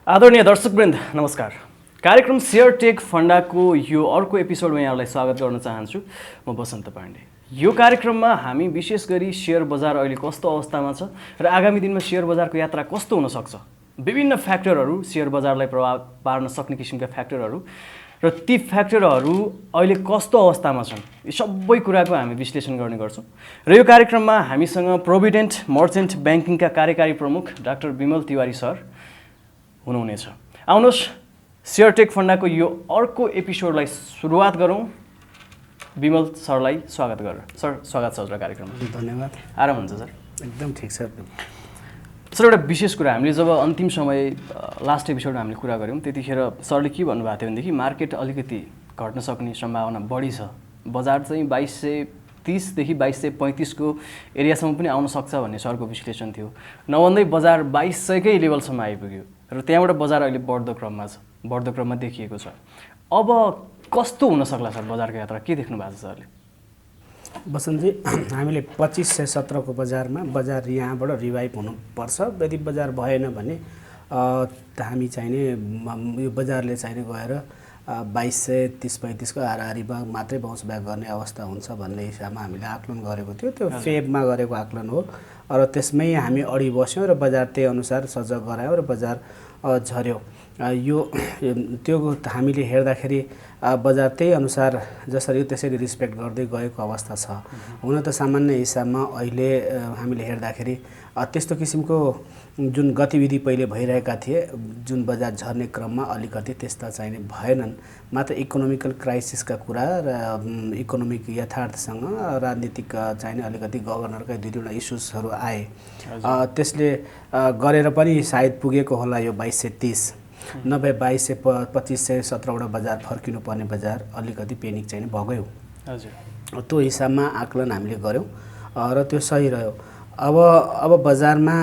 आदरणीय दर्शकवृन्द नमस्कार। कार्यक्रम शेयर टेक फन्डाको यो अर्को एपिसोडमा यहाँलाई स्वागत गर्न चाहन्छु। म बसन्त पाण्डे। यो कार्यक्रममा हामी विशेष गरी शेयर बजार अहिले कस्तो अवस्थामा छ र आगामी दिनमा शेयर बजारको यात्रा कस्तो हुन सक्छ, विभिन्न फ्याक्टरहरू शेयर बजारलाई प्रभाव पार्न सक्ने किसिमका फ्याक्टरहरू र ती फ्याक्टरहरू अहिले कस्तो अवस्थामा छन्, यी सबै कुराको हामी विश्लेषण गर्ने गर्छौँ। र यो कार्यक्रममा हामीसँग प्रोभिडेन्ट मर्चेन्ट ब्याङ्किङका कार्यकारी प्रमुख डाक्टर विमल तिवारी सर हुनुहुनेछ। आउनुहोस् शेयर टेक फन्डाको यो अर्को एपिसोडलाई सुरुवात गरौँ। विमल सरलाई स्वागत गरेर। सर स्वागत छ हजुर कार्यक्रममा। धन्यवाद। आराम हुन्छ सर? एकदम ठिक छ। सर एउटा विशेष कुरा, हामीले जब अन्तिम समय लास्ट एपिसोडमा हामीले कुरा गऱ्यौँ त्यतिखेर सरले के भन्नुभएको थियो भनेदेखि मार्केट अलिकति घट्न सक्ने सम्भावना बढी छ, बजार चाहिँ 2230 देखि 2235 को एरियासम्म पनि आउन सक्छ भन्ने सरको विश्लेषण थियो। नभन्दै बजार 2200 कै लेभलसम्म आइपुग्यो र त्यहाँबाट बजार अहिले बढ्दो क्रममा छ, बढ्दो क्रममा देखिएको छ। अब कस्तो हुन सक्ला सर बजारको यात्रा, के देख्नु भएको छ सरले? बसन्तजी, हामीले 2517 को बजार यहाँबाट रिभाइभ हुनुपर्छ। यदि बजार भएन भने हामी चाहिने यो बजारले चाहिने गएर 2230-35 को हाराहारीमा मात्रै बाउन्स ब्याक गर्ने अवस्था हुन्छ भन्ने हिसाबमा हामीले आकलन गरेको थियो। त्यो फेबमा गरेको आकलन हो र त्यसमै हामी अडि बस्यौँ र बजार त्यही अनुसार सजग गरायौँ र बजार झर्यो। यो त्यो हामीले हेर्दाखेरि बजार त्यही अनुसार जसरी त्यसरी रिस्पेक्ट गर्दै गएको अवस्था छ। हुन त सामान्य हिसाबमा अहिले हामीले हेर्दाखेरि त्यस्तो किसिमको जुन गतिविधि पहिले भइरहेका थिए, जुन बजार झर्ने क्रममा अलिकति त्यस्ता चाहिने भएनन्। मात्र इकोनोमिकल क्राइसिसका कुरा र इकोनोमिक यथार्थसँग राजनीतिक चाहिने अलिकति गभर्नरका दुई दुईवटा इस्युजहरू आए। त्यसले गरेर पनि सायद पुगेको होला यो 2230, नभए 2200-2517 बजार फर्किनु पर्ने बजार अलिकति पेनिक चाहिँ भगयो। हजुर, त्यो हिसाबमा आकलन हामीले गऱ्यौँ र त्यो सही रह्यो। अब बजारमा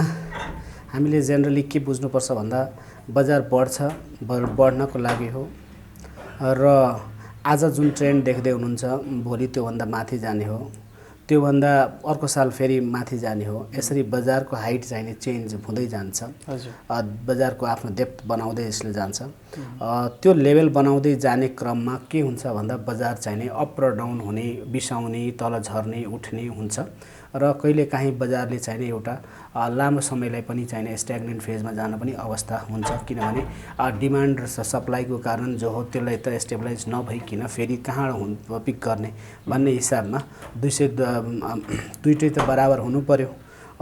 हामीले जेनरली के बुझ्नुपर्छ भन्दा बजार बढ्नको लागि हो र आज जुन ट्रेन्ड देख्दै हुनुहुन्छ भोलि त्योभन्दा माथि जाने हो, त्योभन्दा अर्को साल फेरि माथि जाने हो। यसरी बजारको हाइट चाहिने चेन्ज हुँदै जान्छ। बजारको आफ्नो डेप्थ बनाउँदै यसले जान्छ। त्यो लेभल बनाउँदै जाने क्रममा के हुन्छ भन्दा बजार चाहिने अप र डाउन हुने, बिसाउने, तल झर्ने, उठ्ने हुन्छ र कहिलेकाहीँ बजारले चाहिने एउटा लामो समयलाई पनि चाहिने स्ट्याग्नेन्ट फेजमा जान पनि अवस्था हुन्छ। किनभने डिमान्ड र सप्लाईको कारण जो हो त्यसलाई त स्टेबलाइज नभइकन फेरि कहाँ पिक गर्ने भन्ने हिसाबमा दुईटै त बराबर हुनु पर्यो।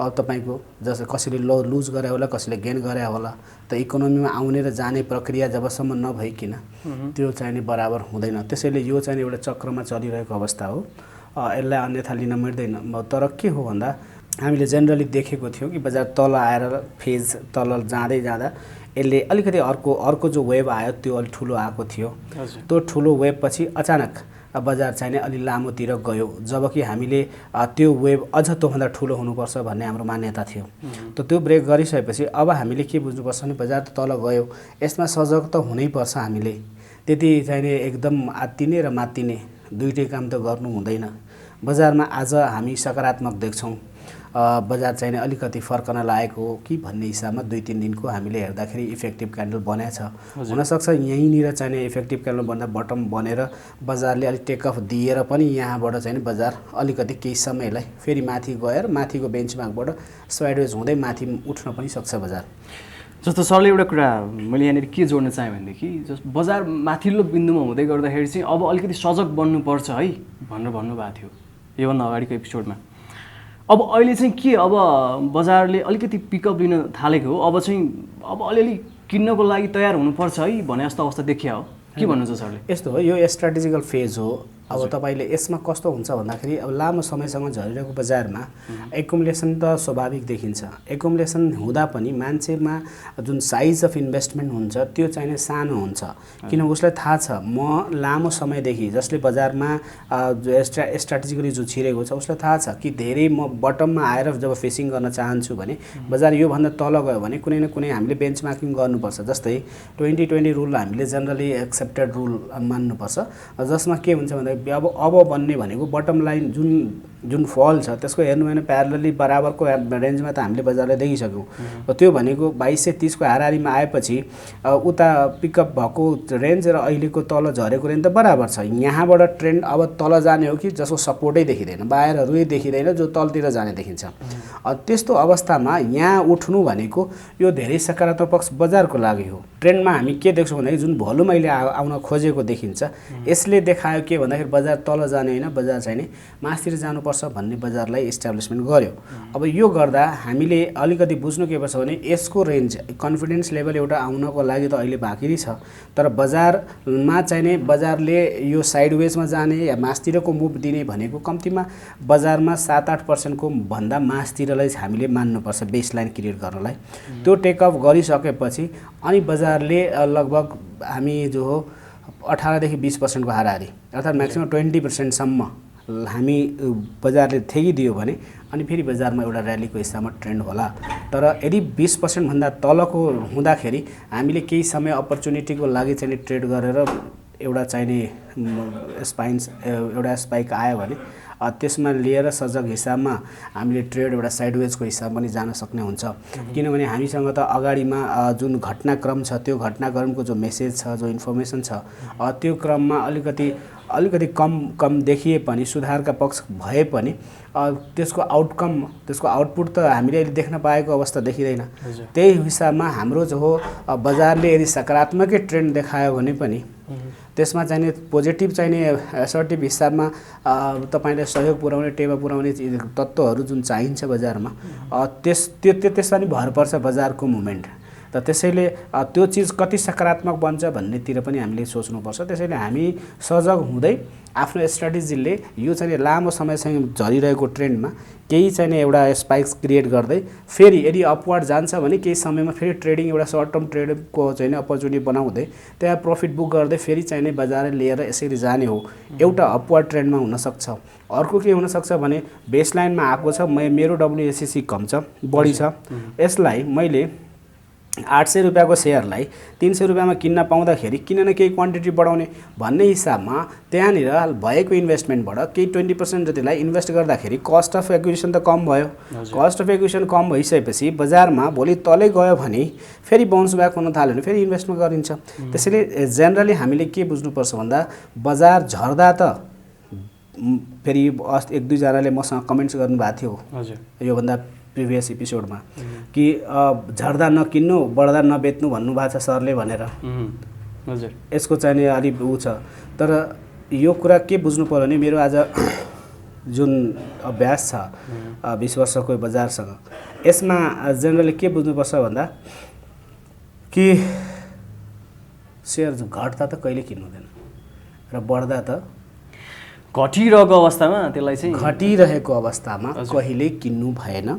तपाईँको जस्तो कसैले लुज गरे होला, कसैले गेन गरे होला, त इकोनोमीमा आउने र जाने प्रक्रिया जबसम्म नभइकन त्यो चाहिने बराबर हुँदैन। त्यसैले यो चाहिँ एउटा चक्रमा चलिरहेको अवस्था हो, यसलाई अन्यथा लिन मिल्दैन। तर के हो भन्दा हामीले जेनरली देखेको थियौँ कि बजार तल आएर फेज तल जाँदै जाँदा यसले अलिकति अर्को जो वेभ आयो त्यो अलिक ठुलो आएको थियो। त्यो ठुलो वेभ पछि अचानक बजार चाहिने अलि लामोतिर गयो, जबकि हामीले त्यो वेभ अझ त्योभन्दा ठुलो हुनुपर्छ भन्ने हाम्रो मान्यता थियो। त त्यो ब्रेक गरिसकेपछि अब हामीले के बुझ्नुपर्छ भने बजार त तल गयो, यसमा सजग त हुनैपर्छ। हामीले त्यति चाहिने एकदम आत्तिने र मात्तिने दुईटै काम त गर्नु हुँदैन। बजारमा आज हामी सकारात्मक देख्छौँ, बजार चाहिने अलिकति फर्कन लागेको हो कि भन्ने हिसाबमा 2-3 दिनको हामीले हेर्दाखेरि इफेक्टिभ क्यान्डल बनेछ। हुनसक्छ यहीँनिर चाहिने इफेक्टिभ क्यान्डल भन्दा बटम बनेर बजारले अलिक टेकअफ दिएर पनि यहाँबाट चाहिँ बजार अलिकति केही समयलाई फेरि माथि गएर माथिको बेन्चमार्कबाट साइडवेज हुँदै माथि उठ्न पनि सक्छ बजार। जस्तो सरले एउटा कुरा मैले यहाँनिर के जोड्न चाहेँ भनेदेखि बजार माथिल्लो बिन्दुमा हुँदै गर्दाखेरि चाहिँ अब अलिकति सजग बन्नुपर्छ है भनेर भन्नुभएको थियो योभन्दा अगाडिको एपिसोडमा। अब अहिले चाहिँ के, अब बजारले अलिकति पिकअप लिन थालेको हो, अब अलिअलि किन्नको लागि तयार हुनुपर्छ है भने जस्तो अवस्था देखिया हो, के भन्नुहुन्छ सरले? यस्तो हो, यो स्ट्राटेजिकल फेज हो। अब तपाईँले यसमा कस्तो हुन्छ भन्दाखेरि अब लामो समयसँग झरिरहेको बजारमा एकुमुलेसन त स्वाभाविक देखिन्छ। एकुमुलेसन हुँदा पनि मान्छेमा जुन साइज अफ इन्भेस्टमेन्ट हुन्छ त्यो चाहिने सानो हुन्छ। किन उसलाई थाहा छ म लामो समयदेखि, जसले बजारमा स्ट्राटेजिकली जो छिरेको छ उसलाई थाहा छ कि धेरै म बटममा आएर जब फेसिङ गर्न चाहन्छु भने बजार योभन्दा तल गयो भने कुनै न कुनै हामीले बेन्चमार्किङ गर्नुपर्छ। जस्तै 2020 रुल हामीले जेनरली एक्सेप्टेड रुल मान्नुपर्छ, जसमा के हुन्छ भन्दा अब बन्ने भनेको बटम लाइन जुन जुन फल छ त्यसको हेर्नु भने प्यारलली बराबरको रेन्जमा त हामीले बजारले देखिसक्यौँ। त्यो भनेको 2230 को हाराहारीमा आएपछि उता पिकअप भएको रेन्ज र अहिलेको तल झरेको रेन्ज त बराबर छ। यहाँबाट ट्रेन्ड अब तल जाने हो कि जसको सपोर्टै देखिँदैन, बाहिरहरू देखिँदैन, जो तलतिर जाने देखिन्छ। त्यस्तो अवस्थामा यहाँ उठ्नु भनेको यो धेरै सकारात्मक पक्ष बजारको लागि हो। ट्रेन्डमा हामी के देख्छौँ भन्दाखेरि जुन भोल्युम अहिले आउन खोजेको देखिन्छ, यसले देखायो के भन्दाखेरि बजार तल जाने होइन, बजार चाहिँ नि मासतिर जानुपर्छ भन्ने बजारलाई इस्टाब्लिसमेन्ट गर्यो। अब यो गर्दा हामीले अलिकति बुझ्नु के पर्छ भने यसको रेन्ज कन्फिडेन्स लेभल एउटा आउनको लागि त अहिले बाँकी नै छ, तर बजारमा चाहिँ नि बजारले यो साइडवेजमा जाने या मासतिरको मुभ दिने भनेको कम्तीमा बजारमा 7-8% को भन्दा मासतिरलाई हामीले मान्नुपर्छ बेसलाइन क्रिएट गर्नलाई। त्यो टेकअप गरिसकेपछि अनि बजारले लगभग हामी जो हो 18 देखि 20% को हाराहारी अर्थात् म्याक्सिमम 20% हामी बजारले थेगिदियो भने अनि फेरि बजारमा एउटा र्यालीको हिसाबमा ट्रेन्ड होला। तर यदि 20% भन्दा तलको हुँदाखेरि हामीले केही समय अपर्च्युनिटीको लागि चाहिँ ट्रेड गरेर एउटा चाहिने एउटा स्पाइक आयो भने त्यसमा लिएर सजग हिसाबमा हामीले ट्रेड एउटा साइडवेजको हिसाबमा पनि जान सक्ने हुन्छ। किनभने हामीसँग त अगाडिमा जुन घटनाक्रम छ त्यो घटनाक्रमको जो मेसेज छ, जो इन्फर्मेसन छ, त्यो क्रममा अलिकति कम देखिए पनि सुधारका पक्ष भए पनि त्यसको आउटकम, त्यसको आउटपुट त हामीले अहिले देख्न पाएको अवस्था देखिँदैन। त्यही हिसाबमा हाम्रो जो हो बजारले यदि सकारात्मकै ट्रेन्ड देखायो भने पनि त्यसमा चाहिने पोजिटिभ चाहिने असर्टिभ हिसाबमा तपाईँले सहयोग पुर्याउने, टेवा पुर्याउने तत्त्वहरू जुन चाहिन्छ बजारमा त्यसमा नि भर पर्छ बजारको मुभमेन्ट। त त्यसैले त्यो चिज कति सकारात्मक बन्छ भन्नेतिर पनि हामीले सोच्नुपर्छ। त्यसैले हामी सजग हुँदै आफ्नो स्ट्राटेजीले यो चाहिँ लामो समयसँग झरिरहेको ट्रेन्डमा केही चाहिँ एउटा स्पाइक्स क्रिएट गर्दै फेरि यदि अपवार्ड जान्छ भने केही समयमा फेरि ट्रेडिङ एउटा सर्ट टर्म ट्रेडको चाहिँ अपर्च्युनिटी बनाउँदै त्यहाँ प्रफिट बुक गर्दै फेरि चाहिँ बजार लिएर यसरी जाने हो। एउटा अपवार्ड ट्रेन्डमा हुनसक्छ। अर्को के हुनसक्छ भने बेसलाइनमा आएको छ, मेरो WACC कम छ, बढी छ, यसलाई मैले 800 रुपियाँको सेयरलाई 300 रुपियाँमा किन्न पाउँदाखेरि किन न केही क्वान्टिटी बढाउने भन्ने हिसाबमा त्यहाँनिर भएको इन्भेस्टमेन्टबाट केही 20% जतिलाई इन्भेस्ट गर्दाखेरि कस्ट अफ एक्विजिसन त कम भयो। कस्ट अफ एक्विजिसन कम भइसकेपछि बजारमा भोलि तलै गयो भने फेरि बाउन्स ब्याक हुन थाल्यो भने फेरि इन्भेस्टमेन्ट गरिन्छ। त्यसैले जेनरली हामीले के बुझ्नुपर्छ भन्दा बजार झर्दा त फेरि 1-2 जनाले मसँग कमेन्ट्स गर्नुभएको थियो योभन्दा प्रिभियस एपिसोडमा कि झर्दा नकिन्नु, बढ्दा नबेच्नु भन्नुभएको छ सरले भनेर। हजुर, यसको चाहिँ अलिक ऊ छ। तर यो कुरा के बुझ्नु पर्यो भने मेरो आज जुन अभ्यास छ 20 वर्षको बजारसँग, यसमा जेनरली के बुझ्नुपर्छ भन्दा कि सेयर घट्दा त कहिले किन्नु हुँदैन र बढ्दा त घटिरहेको अवस्थामा त्यसलाई चाहिँ घटिरहेको अवस्थामा कहिले किन्नु भएन।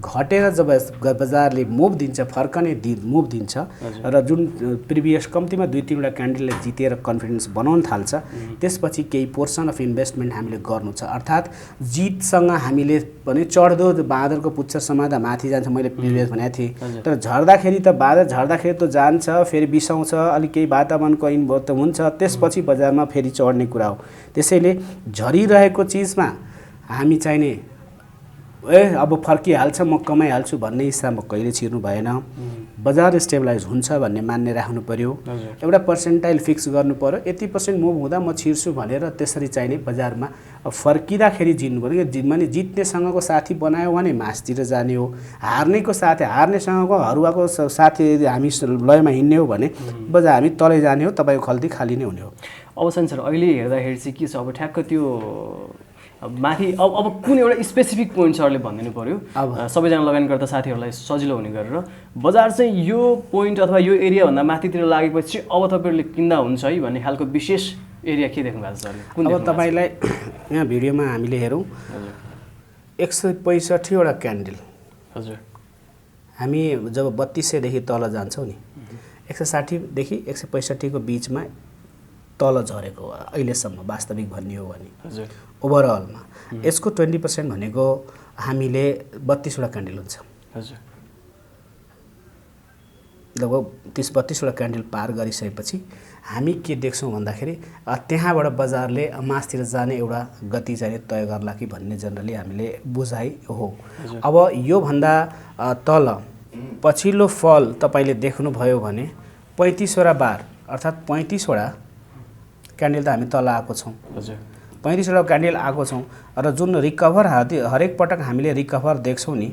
घटेर जब बजारले मुभ दिन्छ, फर्कने मुभ दिन्छ र जुन प्रिभियस कम्तीमा 2-3 क्यान्डलले जितेर कन्फिडेन्स बनाउन थाल्छ, त्यसपछि केही पोर्सन अफ इन्भेस्टमेन्ट हामीले गर्नु छ। अर्थात् जितसँग हामीले भने चढ्दो बाँदरको पुच्छर समादा माथि जान्छ, मैले प्रिभियस भनेको थिएँ। तर झर्दाखेरि त बाँदर झर्दाखेरि त जान्छ, फेरि बिसाउँछ, अलिक केही वातावरणको इन्भर्ट हुन्छ, त्यसपछि बजारमा फेरि चढ्ने कुरा हो। त्यसैले झरिरहेको चिजमा हामी चाहिने अब फर्किहाल्छ, म कमाइहाल्छु भन्ने हिसाबमा कहिले छिर्नु भएन। बजार स्टेबलाइज हुन्छ भन्ने मान्ने राख्नु पर्यो। एउटा पर्सेन्टाइल फिक्स गर्नु पर्यो, यति % मुभ हुँदा म छिर्छु भनेर त्यसरी चाहिने बजारमा फर्किँदाखेरि जित्नु पर्यो। माने जित्नेसँगको साथी बनायो भने मासतिर जाने हो, हार्नेसँगको हरुवाको साथी हामी लयमा हिँड्ने हो भने बजार हामी तलै जाने हो, तपाईँको खल्ती खाली नै हुने हो। अब सर अहिले हेर्दाखेरि चाहिँ के छ, अब ठ्याक्क त्यो माथि अब कुन एउटा स्पेसिफिक पोइन्ट सरले भनिदिनु पर्यो सबैजना लगानीकर्ता साथीहरूलाई सजिलो हुने गरेर, बजार चाहिँ यो पोइन्ट अथवा यो एरियाभन्दा माथितिर लागेपछि अब तपाईँहरूले किन्दा हुन्छ है भन्ने खालको विशेष एरिया के देख्नु भएको छ सरले? अब तपाईँलाई यहाँ भिडियोमा हामीले हेरौँ 165 वटा क्यान्डल। हजुर, हामी जब 3200 देखि तल जान्छौँ नि, 160 देखि 165 को बिचमा तल झरेको अहिलेसम्म वास्तविक भन्ने हो भने। हजुर, ओभरअलमा यसको 20% भनेको हामीले 32 वटा क्यान्डल हुन्छ। हजुर, लगभग 30-32 वटा क्यान्डल पार गरिसकेपछि हामी के देख्छौँ भन्दाखेरि त्यहाँबाट बजारले मासतिर जाने एउटा गति चाहिँ तय गर्ला कि भन्ने जनरली हामीले बुझाइ हो। अब योभन्दा तल पछिल्लो फल तपाईँले देख्नुभयो भने 35 वटा बार अर्थात् 35 वटा क्यान्डल त हामी तल आएको छौँ। 35 वटा क्यान्डल आएको छौँ र जुन रिकभर हरेक पटक हामीले रिकभर देख्छौँ नि,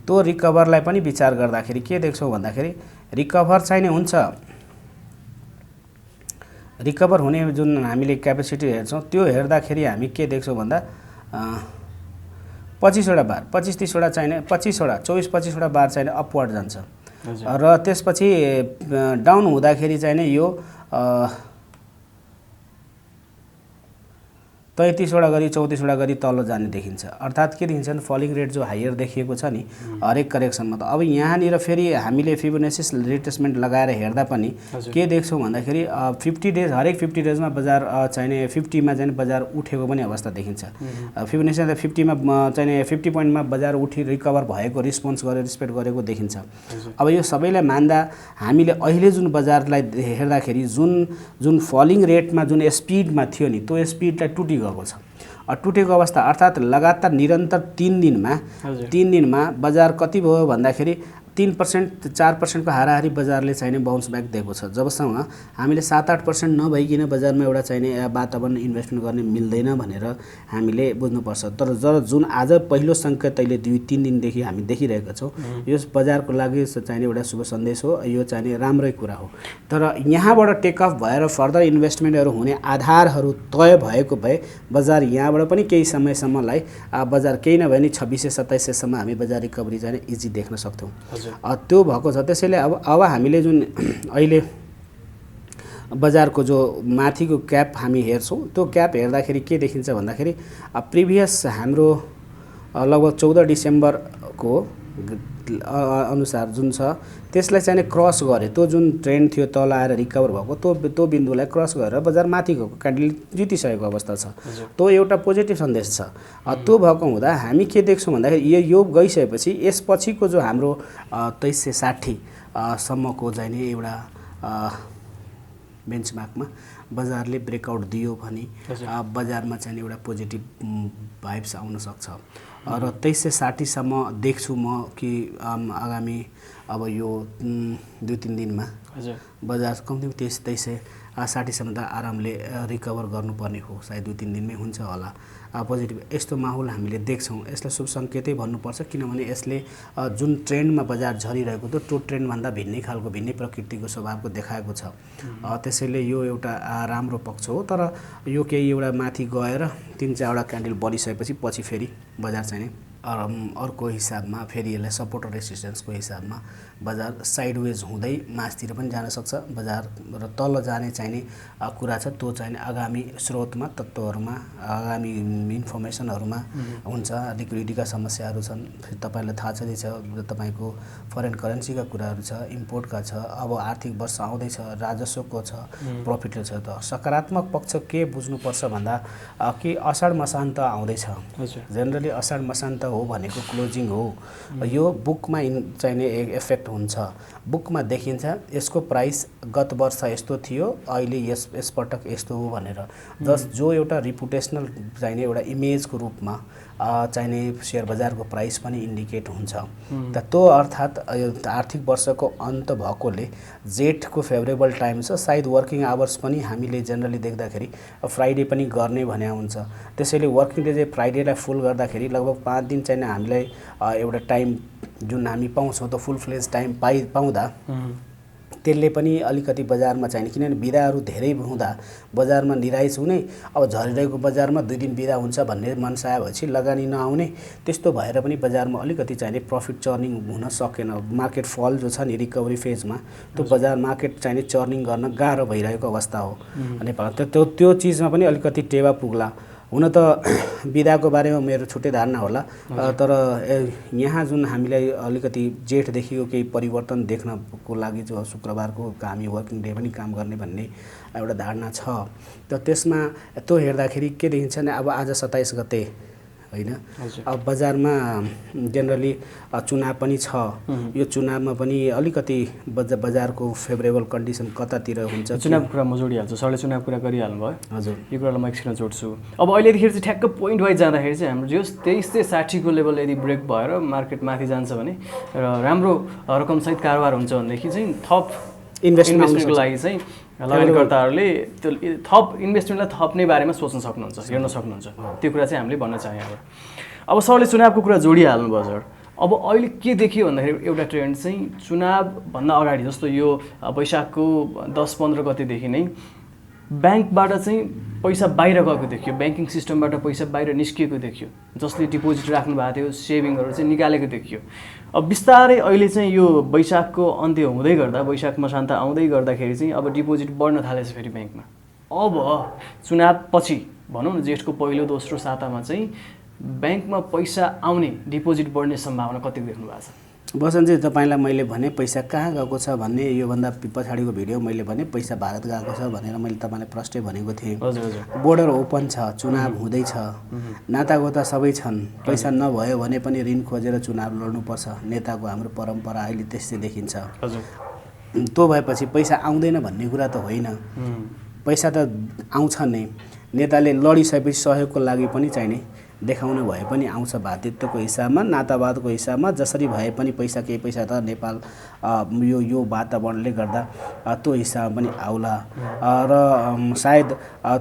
त्यो रिकभरलाई पनि विचार गर्दाखेरि के देख्छौँ भन्दाखेरि रिकभर चाहिने हुन्छ। रिकभर हुने जुन हामीले क्यापेसिटी हेर्छौँ त्यो हेर्दाखेरि हामी के देख्छौँ भन्दा 25 वटा बार 25-30 वटा चाहिने 25 वटा 24-25 वटा बार चाहिने अपवर्ड जान्छ र त्यसपछि डाउन हुँदाखेरि चाहिँ यो 33 वटा गरी 34 वटा गरी तल जाने देखिन्छ। अर्थात् के देखिन्छ भने फलिङ रेट जो हायर देखिएको छ नि हरेक करेक्सनमा। त अब यहाँनिर फेरि हामीले फिबोनाची रिट्रेसमेन्ट लगाएर हेर्दा पनि के देख्छौँ भन्दाखेरि 50 डेज हरेक 50 डेजमा बजार चाहिने 50 मा चाहिँ बजार उठेको पनि अवस्था देखिन्छ। फिबोनाची 50 मा चाहिने 50 पोइन्टमा बजार उठी रिकभर भएको रिस्पोन्स गरेर रिस्पेक्ट गरेको देखिन्छ। अब यो सबैलाई मान्दा हामीले अहिले जुन बजारलाई हेर्दाखेरि जुन फलिङ रेटमा जुन स्पिडमा थियो नि त्यो स्पिडलाई टुटी गएको छ। टुटेको अवस्था अर्थात् लगातार निरन्तर 3 दिनमा बजार कति भयो भन्दाखेरि 3% 4% को हाराहारी बजारले चाहिने बाउन्स ब्याक दिएको छ। जबसम्म हामीले 7-8% नभइकन बजारमा एउटा चाहिने वातावरण इन्भेस्टमेन्ट गर्ने मिल्दैन भनेर हामीले बुझ्नुपर्छ। तर जुन आज पहिलो सङ्केत अहिले 2-3 दिनदेखि हामी देखिरहेका छौँ यो बजारको लागि चाहिने एउटा शुभ सन्देश हो, यो चाहिने राम्रै कुरा हो। तर यहाँबाट टेक अफ भएर फर्दर इन्भेस्टमेन्टहरू हुने आधारहरू तय भएको भए बजार यहाँबाट पनि केही समयसम्मलाई बजार केही नभए नि 2600-2700 सम्म हामी बजार रिकभरी चाहिँ इजी देख्न सक्छौँ। त्यो भएको छ। त्यसैले अब हामीले जुन अहिले बजारको जो माथिको क्याप हामी हेर्छौँ त्यो क्याप हेर्दाखेरि के देखिन्छ भन्दाखेरि प्रिभियस हाम्रो लगभग 14 डिसेम्बरको अनुसार जुन छ त्यसलाई चाहिँ क्रस गरे। त्यो जुन ट्रेन्ड थियो तल आएर रिकभर भएको त्यो बिन्दुलाई क्रस गरेर बजार माथि गएको क्यान्डल जितिसकेको अवस्था छ। त्यो एउटा पोजिटिभ सन्देश छ। त्यो भएको हुँदा हामी के देख्छौँ भन्दाखेरि यो गइसकेपछि यसपछिको जो हाम्रो 2360 सम्मको चाहिँ एउटा बेन्चमार्कमा बजारले ब्रेकआउट दियो भने बजारमा चाहिँ एउटा पोजिटिभ भाइब्स आउन सक्छ र 2360 सम्म देख्छु म कि आगामी अब यो 2-3 दिनमा बजार कम्ती 2360 सम्म त आरामले रिकभर गर्नुपर्ने हो। सायद 2-3 दिनमै हुन्छ होला पोजिटिभ यस्तो माहौल हामीले देख्छौँ। यसलाई शुभ सङ्केतै भन्नुपर्छ किनभने यसले जुन ट्रेन्डमा बजार झरिरहेको थियो त्यो ट्रेन्डभन्दा भिन्नै खालको भिन्नै प्रकृतिको स्वभावको देखाएको छ। त्यसैले यो एउटा राम्रो पक्ष हो। तर यो केही एउटा माथि गएर 3-4 वटा क्यान्डल बढिसकेपछि पछि फेरि बजार चाहिँ अर्को हिसाबमा फेरि यसलाई सपोर्ट र रेसिस्टेन्सको हिसाबमा बजार साइडवेज हुँदै मासतिर पनि जान सक्छ। बजार र तल जाने चाहिने कुरा छ त्यो चाहिँ आगामी स्रोतमा तत्त्वहरूमा आगामी इन्फर्मेसनहरूमा हुन्छ। लिक्विडिटीका समस्याहरू छन्, फेरि तपाईँलाई थाहा छँदैछ तपाईँको फरेन करेन्सीका कुराहरू छ, इम्पोर्टका छ, अब आर्थिक वर्ष आउँदैछ, राजस्वको छ, प्रफिटले छ। त सकारात्मक पक्ष के बुझ्नुपर्छ भन्दा कि असाढ मसान्त आउँदैछ। जेनरली असाढ मसान्त हो भनेको क्लोजिङ हो। यो बुकमा चाहिने एफेक्ट हुन्छ। बुकमा देखिन्छ यसको प्राइस गत वर्ष यस्तो थियो, अहिले यसपटक यस्तो हो भनेर जो एउटा रिपुटेसनल चाहिने एउटा इमेजको रूपमा चाहिने सेयर बजारको प्राइस पनि इन्डिकेट हुन्छ। त त्यो अर्थात् आर्थिक वर्षको अन्त भएकोले जेठको फेभरेबल टाइम छ। सायद वर्किङ आवर्स पनि हामीले जेनरली देख्दाखेरि फ्राइडे पनि गर्ने भने हुन्छ। त्यसैले वर्किङ डे चाहिँ फ्राइडेलाई फुल गर्दाखेरि लगभग 5 दिन चाहिँ हामीलाई एउटा टाइम जुन हामी पाउँछौँ त फुल फ्लेज टाइम पाउँदा त्यसले पनि अलिकति बजारमा चाहिने किनभने बिदाहरू धेरै हुँदा बजारमा निराश हुने, अब झरिरहेको बजारमा 2 दिन बिदा हुन्छ भन्ने मनसाय भएपछि लगानी नआउने, त्यस्तो भएर पनि बजारमा अलिकति चाहिने प्रफिट चर्निङ हुन सकेन। मार्केट फल जो छ नि रिकभरी फेजमा त्यो बजार मार्केट चाहिने चर्निङ गर्न गाह्रो भइरहेको अवस्था हो नेपाल। त्यो चिजमा पनि अलिकति टेवा पुग्ला। हुन त बिदाको बारेमा मेरो छुट्टै धारणा होला, तर यहाँ जुन हामीलाई अलिकति जेठदेखिको केही परिवर्तन देख्नको लागि जो शुक्रबारको हामी वर्किङ डे पनि काम गर्ने भन्ने एउटा धारणा छ। त त्यसमा त्यो हेर्दाखेरि के देखिन्छ भने अब आज 27 गते होइन। अब बजारमा जेनरली चुनाव पनि छ, यो चुनावमा पनि अलिकति बजारको फेभरेबल कन्डिसन कतातिर हुन्छ। चुनावको कुरा म जोडिहाल्छु, सरले चुनाव कुरा गरिहाल्नु भयो। हजुर, यो कुरालाई म एकछिन जोड्छु। अब अहिले यतिखेर चाहिँ ठ्याक्क पोइन्ट वाइज जाँदाखेरि चाहिँ हाम्रो जो 2360 को लेभल यदि ब्रेक भएर मार्केट माथि जान्छ भने र राम्रो रकमसहित कारोबार हुन्छ भनेदेखि चाहिँ थप इन्भेस्टमेन्टको लागि चाहिँ लगानीकर्ताहरूले त्यो थप इन्भेस्टमेन्टलाई थप्ने बारेमा सोच्न सक्नुहुन्छ, हेर्न सक्नुहुन्छ। त्यो कुरा चाहिँ हामीले भन्न चाह्यौँ। अब सरले चुनावको कुरा जोडिहाल्नु भयो सर। अब अहिले के देखियो भन्दाखेरि एउटा ट्रेन्ड चाहिँ चुनावभन्दा अगाडि जस्तो यो वैशाखको 10-15 गतेदेखि नै ब्याङ्कबाट चाहिँ पैसा बाहिर गएको देखियो, ब्याङ्किङ सिस्टमबाट पैसा बाहिर निस्किएको देखियो, जसले डिपोजिट राख्नु भएको थियो सेभिङहरू चाहिँ निकालेको देखियो। अब बिस्तारै अहिले चाहिँ यो वैशाखको अन्त्य हुँदै गर्दा, वैशाख मसान्त आउँदै गर्दाखेरि चाहिँ अब डिपोजिट बढ्न थालेछ फेरि ब्याङ्कमा। अब चुनाव पछि भनौँ न जेठको पहिलो दोस्रो सातामा चाहिँ ब्याङ्कमा पैसा आउने, डिपोजिट बढ्ने सम्भावना कतिको देख्नु भएको छ? बसन्तजी, तपाईँलाई मैले भने पैसा कहाँ गएको छ भन्ने योभन्दा पछाडिको भिडियो मैले भने पैसा भारत गएको छ भनेर मैले तपाईँलाई प्रष्टै भनेको थिएँ। हजुर हजुर। बोर्डर ओपन छ, चुनाव हुँदैछ, नातागोता सबै छन्। पैसा नभयो भने पनि ऋण खोजेर चुनाव लड्नुपर्छ, नेताको हाम्रो परम्परा अहिले त्यस्तै देखिन्छ। हजुर। त्यो भएपछि पैसा आउँदैन भन्ने कुरा त होइन, पैसा त आउँछ नै। नेताले लडिसकेपछि सहयोगको लागि पनि चाहिने देखाउनु भए पनि आउँछ, भातृत्वको हिसाबमा, नातावादको हिसाबमा जसरी भए पनि पैसा केही पैसा त नेपाल यो वातावरणले गर्दा त्यो हिसाबमा पनि आउला। र सायद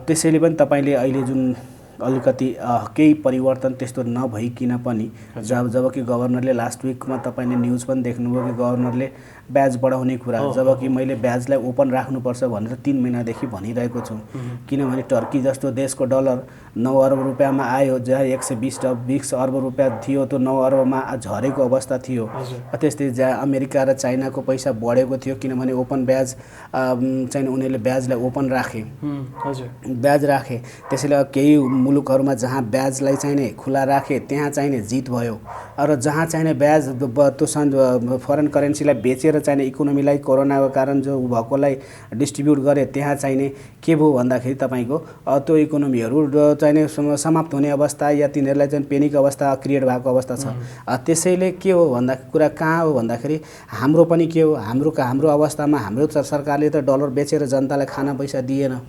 त्यसैले पनि तपाईँले अहिले जुन अलिकति केही परिवर्तन त्यस्तो नभइकन पनि जबकि गभर्नरले लास्ट विकमा तपाईँले न्युज पनि देख्नुभयो कि गभर्नरले ब्याज बढाउने कुरा, जबकि मैले ब्याजलाई ओपन राख्नुपर्छ भनेर 3 महिनादेखि भनिरहेको छु। किनभने टर्की जस्तो देशको डलर 9 अर्ब रुपियाँमा आयो, जहाँ 120 अर्ब रुपियाँ थियो त्यो 9 अर्बमा झरेको अवस्था थियो। त्यस्तै जहाँ अमेरिका र चाइनाको पैसा बढेको थियो, किनभने ओपन ब्याज चाहिँ उनीहरूले ब्याजलाई ओपन राखे, ब्याज राखे। त्यसैले केही मुलुकहरूमा जहाँ ब्याजलाई चाहिने खुला राखे त्यहाँ चाहिने जित भयो, र जहाँ चाहिने ब्याज त्यो फरेन करेन्सीलाई बेचेर चाहिने इकोनोमीलाई कोरोनाको कारण जो भएकोलाई डिस्ट्रिब्युट गरे त्यहाँ चाहिने के भयो भन्दाखेरि तपाईँको त्यो इकोनोमीहरू चाहिने समाप्त हुने अवस्था या तिनीहरूलाई चाहिँ पेनिक अवस्था क्रिएट भएको अवस्था छ। त्यसैले के हो भन्दा कुरा कहाँ हो भन्दाखेरि हाम्रो पनि के हो, हाम्रो अवस्थामा हाम्रो सरकारले त डलर बेचेर जनतालाई खाना पैसा दिएन।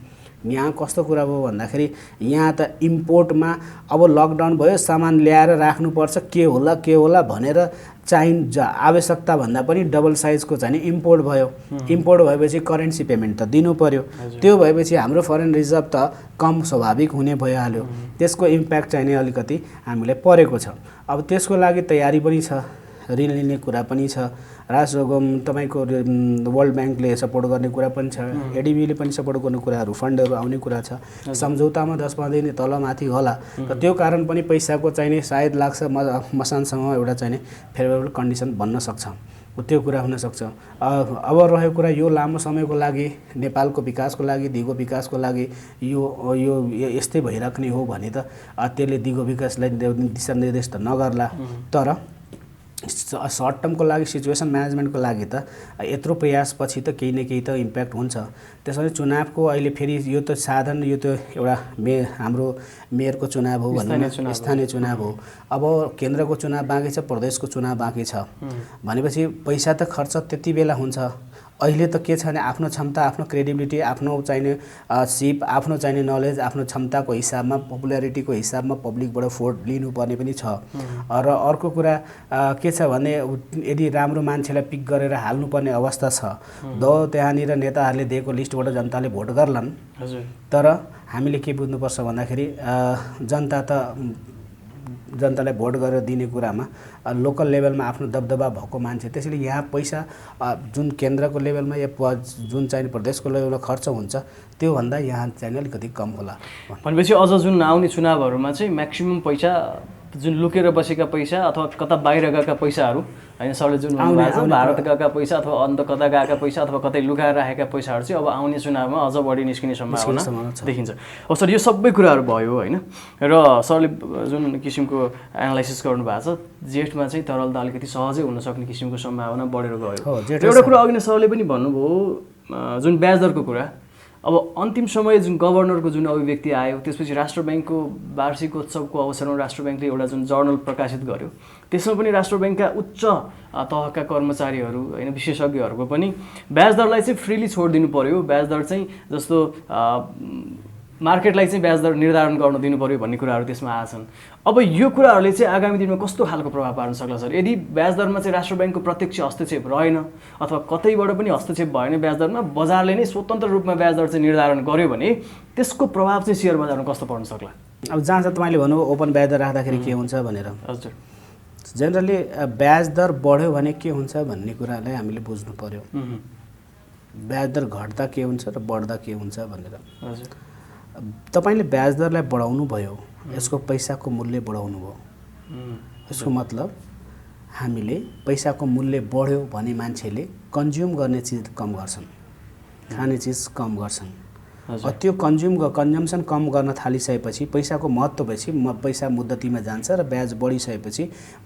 यहाँ कस्तो कुरा भयो भन्दाखेरि यहाँ त इम्पोर्टमा अब लकडाउन भयो, सामान ल्याएर राख्नुपर्छ, के होला भनेर आवश्यकता भन्दा पनि डबल साइजको चाहिँ इम्पोर्ट भयो। इम्पोर्ट भएपछि करेन्सी पेमेन्ट त दिनु पर्यो, त्यो भएपछि हाम्रो फरेन रिजर्भ त कम स्वाभाविक हुने भइहाल्यो। त्यसको इम्प्याक्ट चाहिँ अलिकति हामीलाई परेको छ। अब त्यसको लागि तयारी पनि छ, ऋण लिने कुरा पनि छ, तपाईँको वर्ल्ड ब्याङ्कले सपोर्ट गर्ने कुरा पनि छ, एडिबीले पनि सपोर्ट गर्ने कुराहरू, फन्डहरू आउने कुरा छ। सम्झौतामा 10-15 दिन तलमाथि होला, र त्यो कारण पनि पैसाको चाहिने सायद लाग्छ मसानसँग एउटा चाहिने फेभरेबल कन्डिसन बन्न सक्छ, त्यो कुरा हुनसक्छ। अब रह्यो कुरा यो लामो समयको लागि नेपालको विकासको लागि, दिगो विकासको लागि यो यस्तै भइराख्ने हो भने त त्यसले दिगो विकासलाई दिशानिर्देश त नगर्ला, तर सर्ट टर्मको लागि सिचुएसन म्यानेजमेन्टको लागि त यत्रो प्रयासपछि त केही न केही त इम्प्याक्ट हुन्छ। त्यसैले चुनावको अहिले फेरि यो त साधारण यो त एउटा हाम्रो मेयरको चुनाव हो भन्ने स्थानीय चुनाव हो। अब केन्द्रको चुनाव बाँकी छ, प्रदेशको चुनाव बाँकी छ भनेपछि पैसा त खर्च त्यति बेला हुन्छ। अहिले त के छ भने आफ्नो क्षमता, आफ्नो क्रेडिबिलिटी, आफ्नो चाहिने सिप, आफ्नो चाहिने नलेज, आफ्नो क्षमताको हिसाबमा, पपुल्यारिटीको हिसाबमा पब्लिकबाट भोट लिनुपर्ने पनि छ। र अर्को कुरा के छ भने यदि राम्रो मान्छेलाई पिक गरेर हाल्नुपर्ने अवस्था छ, त्यहाँनिर नेताहरूले दिएको लिस्टबाट जनताले भोट गर्लान्। तर हामीले के बुझ्नुपर्छ भन्दाखेरि जनतालाई भोट गरेर दिने कुरामा लोकल लेभलमा आफ्नो दबदबा भएको मान्छे, त्यसैले यहाँ पैसा जुन केन्द्रको लेभलमा या जुन चाहिँ प्रदेशको लेभलमा खर्च हुन्छ त्योभन्दा यहाँ चाहिँ अलिकति कम होला। भनेपछि अझ जुन आउने चुनावहरूमा चाहिँ म्याक्सिमम पैसा जुन लुकेर बसेका पैसा अथवा कता बाहिर गएका पैसाहरू होइन, सरले जुन भारत गएका पैसा अथवा अन्त कता गएका पैसा अथवा कतै लुकाएर राखेका पैसाहरू चाहिँ अब आउने चुनावमा अझ बढी निस्किने सम्भावना देखिन्छ। अब सर यो सबै कुराहरू भयो होइन, र सरले जुन किसिमको एनालाइसिस गर्नुभएको छ, जेठमा चाहिँ तरलता अलिकति सहजै हुन सक्ने किसिमको सम्भावना बढेर गयो। एउटा कुरा अघि नै सरले पनि भन्नुभयो जुन ब्याज दरको कुरा, अब अन्तिम समय जुन गभर्नरको जुन अभिव्यक्ति आयो, त्यसपछि राष्ट्र ब्याङ्कको वार्षिकोत्सवको अवसरमा राष्ट्र ब्याङ्कले एउटा जुन जर्नल प्रकाशित गर्यो, त्यसमा पनि राष्ट्र ब्याङ्कका उच्च तहका कर्मचारीहरू होइन विशेषज्ञहरूको पनि ब्याज दरलाई चाहिँ फ्रिली छोडिदिनु पर्यो, ब्याज दर चाहिँ जस्तो मार्केटलाई चाहिँ ब्याज दर निर्धारण गर्न दिनु पर्यो भन्ने कुराहरू त्यसमा आछन्। अब यो कुराहरूले चाहिँ आगामी दिनमा कस्तो खालको प्रभाव पार्न सक्ला सर? यदि ब्याज दरमा चाहिँ राष्ट्र ब्याङ्कको प्रत्यक्ष हस्तक्षेप रहेन अथवा कतैबाट पनि हस्तक्षेप भएन ब्याज दरमा, बजारले नै स्वतन्त्र रूपमा ब्याज दर चाहिँ निर्धारण गर्यो भने त्यसको प्रभाव चाहिँ सेयर बजारमा कस्तो पर्न सक्ला? अब जहाँ चाहिँ तपाईँले भन्नुभयो ओपन ब्याज दर राख्दाखेरि के हुन्छ भनेर, हजुर जेनरली ब्याज दर बढ्यो भने के हुन्छ भन्ने कुरालाई हामीले बुझ्नु पर्यो। ब्याज दर घट्दा के हुन्छ र बढ्दा के हुन्छ भनेर। हजुर तपाईँले ब्याज दरलाई बढाउनु भयो, यसको पैसाको मूल्य बढाउनु भयो। यसको मतलब हामीले पैसाको मूल्य बढ्यो भने मान्छेले कन्ज्युम गर्ने चिज कम गर्छन्, खाने चिज कम गर्छन्। त्यो कन्जम्सन कम गर्न थालिसकेपछि पैसाको महत्त्व भएपछि पैसा मुद्दतीमा जान्छ र ब्याज बढिसकेपछि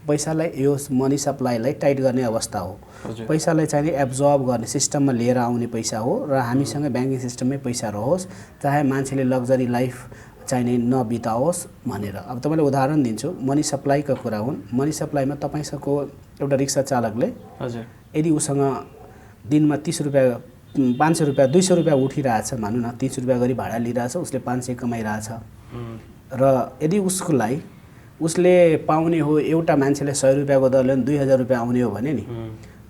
पैसालाई यो मनी सप्लाईलाई टाइट गर्ने अवस्था हो। पैसालाई चाहिँ एब्जर्ब गर्ने सिस्टममा लिएर आउने पैसा हो र हामीसँग ब्याङ्किङ सिस्टममै पैसा रहोस्, चाहे मान्छेले लग्जरी लाइफ चाहिने नबिताओस् भनेर। अब तपाईँलाई उदाहरण दिन्छु, मनी सप्लाईका कुरा हुन्। मनी सप्लाईमा तपाईँसँग एउटा रिक्सा चालकले हजुर यदि उसँग दिनमा 30 रुपियाँ 500 रुपियाँ 200 रुपियाँ उठिरहेछ भनौँ न, 30 रुपियाँ गरी भाडा लिइरहेछ, उसले 500 कमाइरहेछ र यदि उसले पाउने हो एउटा मान्छेले 100 रुपियाँको दरले 2000 रुपियाँ आउने हो भने नि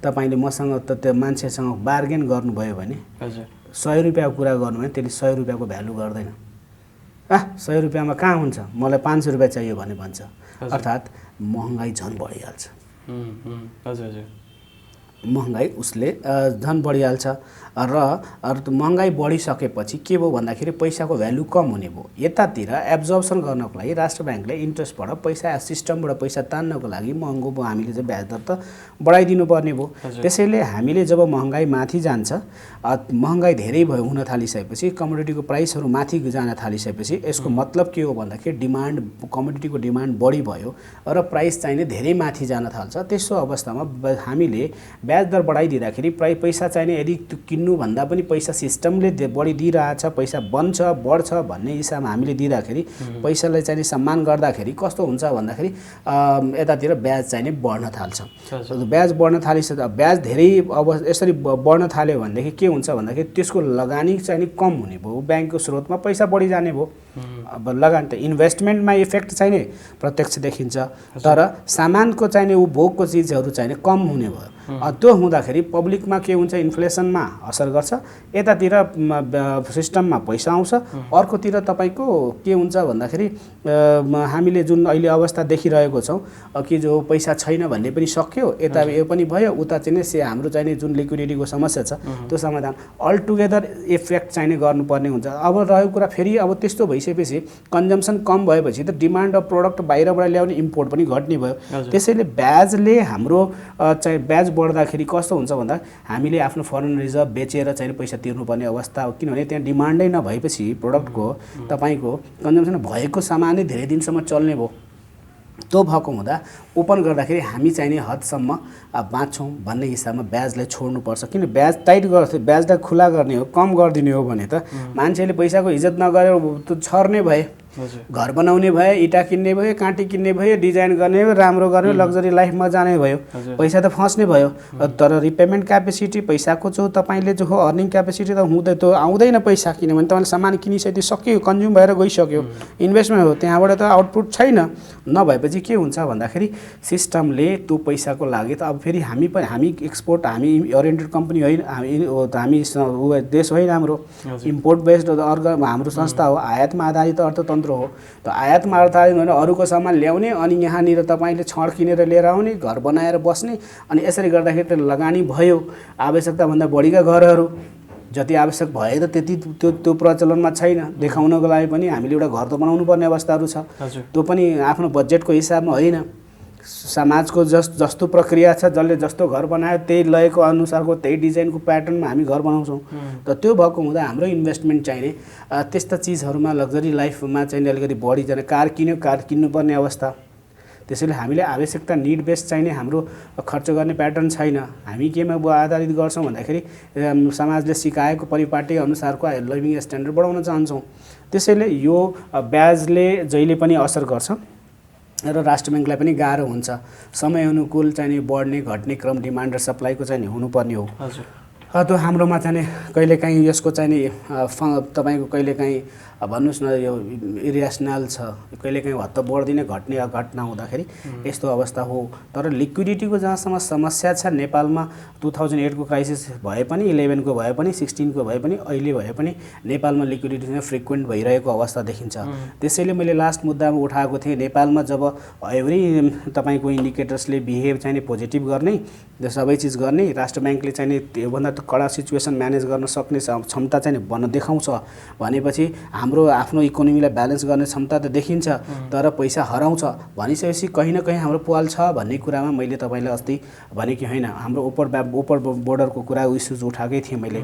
तपाईँले मसँग त त्यो मान्छेसँग बार्गेन गर्नुभयो भने 100 रुपियाँको कुरा गर्नु भने त्यसले 100 रुपियाँको भ्यालु गर्दैन। 100 रुपियाँमा कहाँ हुन्छ, मलाई 500 रुपियाँ चाहियो भने भन्छ। अर्थात् महँगाई झन् बढिहाल्छ। हजुर महँगाई उसले झन् बढिहाल्छ र महँगाई बढिसकेपछि के भयो भन्दाखेरि पैसाको भ्यालु कम हुने भयो। यतातिर एब्जर्प्सन गर्नको लागि राष्ट्र ब्याङ्कले इन्ट्रेस्टबाट पैसा सिस्टमबाट पैसा तान्नको लागि महँगो भयो, हामीले चाहिँ ब्याज दर त बढाइदिनु पर्ने भयो। त्यसैले हामीले जब महँगाई माथि जान्छ, महँगाई धेरै भयो हुन थालिसकेपछि, कमोडिटीको प्राइसहरू माथि जान थालिसकेपछि यसको मतलब के हो भन्दाखेरि कमोडिटीको डिमान्ड बढी भयो र प्राइस चाहिने धेरै माथि जान थाल्छ। त्यस्तो अवस्थामा हामीले ब्याज दर बढाइदिँदाखेरि पैसा चाहिने यदि किन्नुभन्दा पनि पैसा सिस्टमले बढिदिइरहेछ, पैसा बढ्छ भन्ने हिसाबमा हामीले दिँदाखेरि पैसालाई चाहिने सम्मान गर्दाखेरि कस्तो हुन्छ भन्दाखेरि यतातिर ब्याज चाहिने बढ्न थाल्छ। ब्याज बढ्न थालिसक्दा ब्याज धेरै अब यसरी बढ्न थाल्यो भनेदेखि के हुन्छ भन्दाखेरि त्यसको लगानी चाहिने कम हुने भयो, ब्याङ्कको स्रोतमा पैसा बढी जाने भयो। अब लगानी त इन्भेस्टमेन्टमा इफेक्ट चाहिने प्रत्यक्ष देखिन्छ, तर सामानको चाहिने उपभोगको चिजहरू चाहिने कम हुने भयो। त्यो हुँदाखेरि पब्लिकमा के हुन्छ, इन्फ्लेसनमा असर गर्छ, यतातिर सिस्टममा पैसा आउँछ, अर्कोतिर तपाईँको के हुन्छ भन्दाखेरि हामीले जुन अहिले अवस्था देखिरहेको छौँ कि जो पैसा छैन भन्ने पनि सक्यो, यता यो पनि भयो, उता चाहिँ हाम्रो चाहिने जुन लिक्विडिटीको समस्या छ त्यो समाधान अल टुगेदर इफेक्ट चाहिने गर्नुपर्ने हुन्छ। अब रहेको कुरा फेरि अब त्यस्तो भइसकेपछि कन्जम्सन कम भएपछि त डिमान्ड अफ प्रोडक्ट बाहिरबाट ल्याउने इम्पोर्ट पनि घट्ने भयो। त्यसैले ब्याजले हाम्रो चाहिँ ब्याज बढ्दाखेरि कस्तो हुन्छ भन्दा हामीले आफ्नो फरेन रिजर्भ बेचेर चाहिँ पैसा तिर्नुपर्ने अवस्था हो, किनभने त्यहाँ डिमान्डै नभएपछि प्रोडक्टको तपाईँको कन्जम्सन भएको सामानै धेरै दिनसम्म चल्ने भयो। त्यो भएको हुँदा ओपन गर्दाखेरि हामी चाहिने हदसम्म बाँच्छौँ भन्ने हिसाबमा ब्याजलाई छोड्नुपर्छ। किन ब्याज टाइट गर्छ, ब्याजलाई खुला गर्ने हो, कम गरिदिने हो भने त मान्छेले पैसाको इज्जत नगरेर त्यो छर्ने भए, घर बनाउने भए, इँटा किन्ने भयो, काँटी किन्ने भयो, डिजाइन गर्ने भयो, राम्रो गर्ने, लग्जरी लाइफमा जाने भयो, पैसा त फस्ने भयो। तर रिपेमेन्ट क्यापेसिटी पैसाको जो तपाईँले जो हो अर्निङ क्यापेसिटी त हुँदै त्यो आउँदैन पैसा, किनभने तपाईँले सामान किनिसके सक्यो, कन्ज्युम भएर गइसक्यो, इन्भेस्टमेन्ट हो, त्यहाँबाट त आउटपुट छैन। नभएपछि के हुन्छ भन्दाखेरि सिस्टमले त्यो पैसाको लागि त अब फेरि हामी एक्सपोर्ट, हामी ओरिएन्टेड कम्पनी होइन, हामी देश होइन, हाम्रो इम्पोर्ट बेस्ड हाम्रो संस्था हो, आयातमा आधारित अर्थतन्त्र हो। त आयातमा आधारित भने अरूको सामान ल्याउने अनि यहाँनिर तपाईँले छड किनेर लिएर आउने, घर बनाएर बस्ने, अनि यसरी गर्दाखेरि त लगानी भयो। आवश्यकताभन्दा बढीका घरहरू जति आवश्यक भए त त्यति त्यो प्रचलनमा छैन। देखाउनको लागि पनि हामीले एउटा घर त बनाउनु पर्ने अवस्थाहरू छ, त्यो पनि आफ्नो बजेटको हिसाबमा होइन। समाजको जस्तो प्रक्रिया छ, जसले जस्तो घर बनायो त्यही लयको अनुसारको त्यही डिजाइनको प्याटर्नमा हामी घर बनाउँछौँ। त त्यो भएको हुँदा हाम्रो इन्भेस्टमेन्ट चाहिने त्यस्ता चिजहरूमा लग्जरी लाइफमा चाहिँ अलिकति बढी जाने, कार किन्नुपर्ने अवस्था, त्यसैले हामीले आवश्यकता निड बेस्ड चाहिने हाम्रो खर्च गर्ने प्याटर्न छैन। हामी केमा आधारित गर्छौँ भन्दाखेरि समाजले सिकाएको परिपाटी अनुसारको लिभिङ स्ट्यान्डर्ड बढाउन चाहन्छौँ। त्यसैले यो ब्याजले जहिले पनि असर गर्छ र राष्ट्र ब्याङ्कलाई पनि गाह्रो हुन्छ। समय अनुकूल चाहिने बढ्ने घट्ने क्रम डिमान्ड र सप्लाईको चाहिँ हुनुपर्ने हो। त्यो हाम्रोमा चाहिँ कहिलेकाहीँ यसको चाहिँ तपाईँको कहिलेकाहीँ भन्नुहोस् न यो इरेसनल छ, कहिलेकाहीँ हत्त बढ्दिने घट्ने घटना हुँदाखेरि यस्तो अवस्था हो। तर लिक्विडिटीको जहाँसम्म समस्या छ नेपालमा 2008 को क्राइसिस भए पनि 11 को भए पनि 16 को भए पनि अहिले भए पनि नेपालमा लिक्विडिटी चाहिँ फ्रिक्वेन्ट भइरहेको अवस्था देखिन्छ। त्यसैले मैले लास्ट मुद्दामा उठाएको थिएँ, नेपालमा जब एभ्री तपाईँको इन्डिकेटर्सले बिहेभ चाहिँ पोजिटिभ गर्ने सबै चिज गर्ने, राष्ट्र ब्याङ्कले चाहिँ त्योभन्दा कडा सिचुएसन म्यानेज गर्न सक्ने क्षमता चाहिँ बन्न देखाउँछ भनेपछि हाम्रो आफ्नो इकोनोमीलाई ब्यालेन्स गर्ने क्षमता त देखिन्छ, तर पैसा हराउँछ भनिसकेपछि कहीँ न कहीँ हाम्रो पाल छ भन्ने कुरामा मैले तपाईँलाई अस्ति भने कि होइन, हाम्रो ओपर बोर्डरको कुरा इस्युज उठाएकै थिएँ मैले,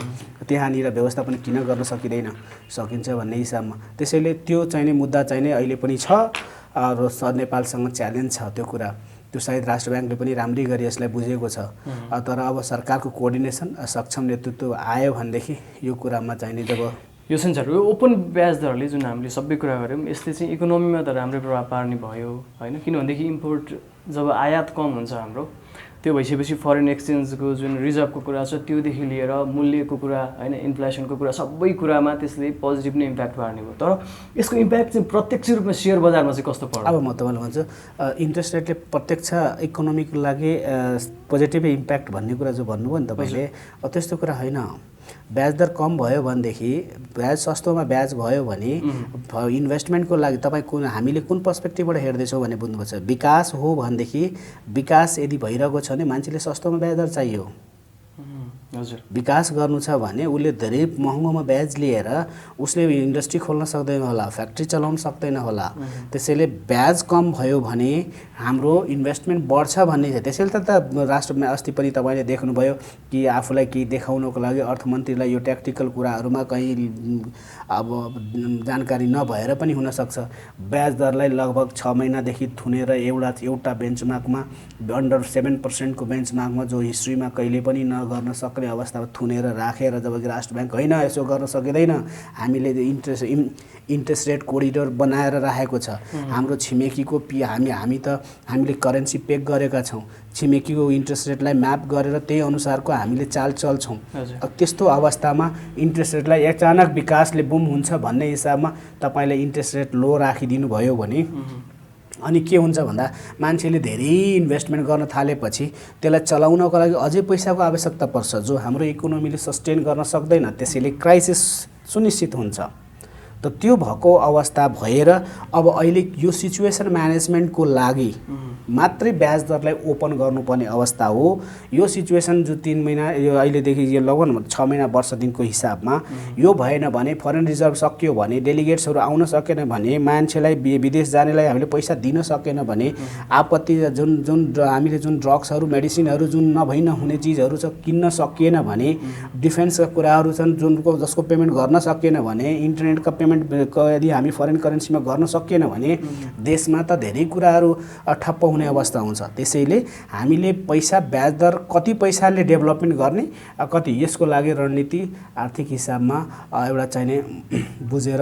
त्यहाँनिर व्यवस्थापन किन गर्न सकिन्छ भन्ने हिसाबमा। त्यसैले त्यो चाहिने मुद्दा चाहिने अहिले पनि छ र नेपालसँग च्यालेन्ज छ त्यो कुरा। त्यो सायद राष्ट्र ब्याङ्कले पनि राम्रै गरी यसलाई बुझेको छ। तर अब सरकारको कोअर्डिनेसन सक्षम नेतृत्व आयो भनेदेखि यो कुरामा चाहिने जब यो सेन्सर यो ओपन ब्याज दरले जुन हामीले सबै कुरा गऱ्यौँ यसले चाहिँ इकोनोमीमा त राम्रै प्रभाव पार्ने भयो होइन, किनभनेदेखि इम्पोर्ट जब आयात कम हुन्छ हाम्रो त्यो भइसकेपछि फरेन एक्सचेन्जको जुन रिजर्भको कुरा छ त्योदेखि लिएर मूल्यको कुरा होइन, इन्फ्लेसनको कुरा सबै कुरामा त्यसले पोजिटिभ नै इम्प्याक्ट पार्ने भयो। तर यसको इम्प्याक्ट चाहिँ प्रत्यक्ष रूपमा सेयर बजारमा चाहिँ कस्तो पर्छ? अब म तपाईँलाई भन्छु इन्ट्रेस्ट रेटले प्रत्यक्ष इकोनोमीको लागि पोजिटिभ इम्प्याक्ट भन्ने कुरा जो भन्नुभयो नि तपाईँले, त्यस्तो कुरा होइन। ब्याज दर कम भयो भनेदेखि ब्याज सस्तोमा ब्याज भयो भने इन्भेस्टमेन्टको लागि तपाईँ हामीले कुन पर्सपेक्टिभबाट हेर्दैछौँ भने बुझ्नुपर्छ। विकास हो भनेदेखि विकास यदि भइरहेको छ भने मान्छेले सस्तोमा ब्याज दर चाहियो। हजुर, विकास गर्नु छ भने उसले धेरै महँगोमा ब्याज लिएर उसले इन्डस्ट्री खोल्न सक्दैन होला, फ्याक्ट्री चलाउन सक्दैन होला। त्यसैले ब्याज कम भयो भने हाम्रो इन्भेस्टमेन्ट बढ्छ भन्ने छ। त्यसैले त राष्ट्रमा अस्ति पनि तपाईँले देख्नुभयो कि आफूलाई केही देखाउनको लागि अर्थमन्त्रीलाई यो ट्याक्टिकल कुराहरूमा कहीँ अब जानकारी नभएर पनि हुनसक्छ ब्याज दरलाई लगभग 6 महिनादेखि थुनेर एउटा बेन्चमार्कमा अन्डर 7% को बेन्चमार्कमा जो हिस्ट्रीमा कहिले पनि नगर्न सक्ने अवस्थामा थुनेर राखेर जबकि राष्ट्र ब्याङ्क होइन यसो गर्न सकिँदैन, हामीले इन्ट्रेस्ट रेट कोरिडोर बनाएर राखेको छ। हाम्रो छिमेकीको हामीले करेन्सी पेक गरेका छौँ, छिमेकीको इन्ट्रेस्ट रेटलाई म्याप गरेर त्यही अनुसारको हामीले चाल चल्छौँ। त्यस्तो अवस्थामा इन्ट्रेस्ट रेटलाई अचानक विकासले बुम हुन्छ भन्ने हिसाबमा तपाईँले इन्ट्रेस्ट रेट लो राखिदिनु भयो भने अनि के हुन्छ भन्दा मान्छेले धेरै इन्भेस्टमेन्ट गर्न थालेपछि त्यसलाई चलाउनको लागि अझै पैसाको आवश्यकता पर्छ जो हाम्रो इकोनोमीले सस्टेन गर्न सक्दैन। त्यसैले क्राइसिस सुनिश्चित हुन्छ। त त्यो भएको अवस्था भएर अब अहिले यो सिचुएसन म्यानेजमेन्टको लागि मात्रै ब्याज दरलाई ओपन गर्नुपर्ने अवस्था हो। यो सिचुएसन जो 3 महिना यो अहिलेदेखि यो लगभग 6 महिना वर्ष दिनको हिसाबमा यो भएन भने फरेन रिजर्भ सकियो भने डेलिगेट्सहरू आउन सकेन भने मान्छेलाई विदेश जानेलाई हामीले पैसा दिन सकेन भने आपत्ति जुन हामीले जुन ड्रग्सहरू मेडिसिनहरू जुन नभई नहुने चिजहरू छ किन्न सकिएन भने डिफेन्सका कुराहरू छन् जसको पेमेन्ट गर्न सकिएन भने इन्टरनेटका पेमेन्ट यदि हामी फरेन करेन्सीमा गर्न सकिएन भने देशमा त धेरै कुराहरू ठप्प हुने अवस्था हुन्छ। त्यसैले हामीले पैसा ब्याज दर कति पैसाले डेभलपमेन्ट गर्ने कति यसको लागि रणनीति आर्थिक हिसाबमा एउटा चाहिने बुझेर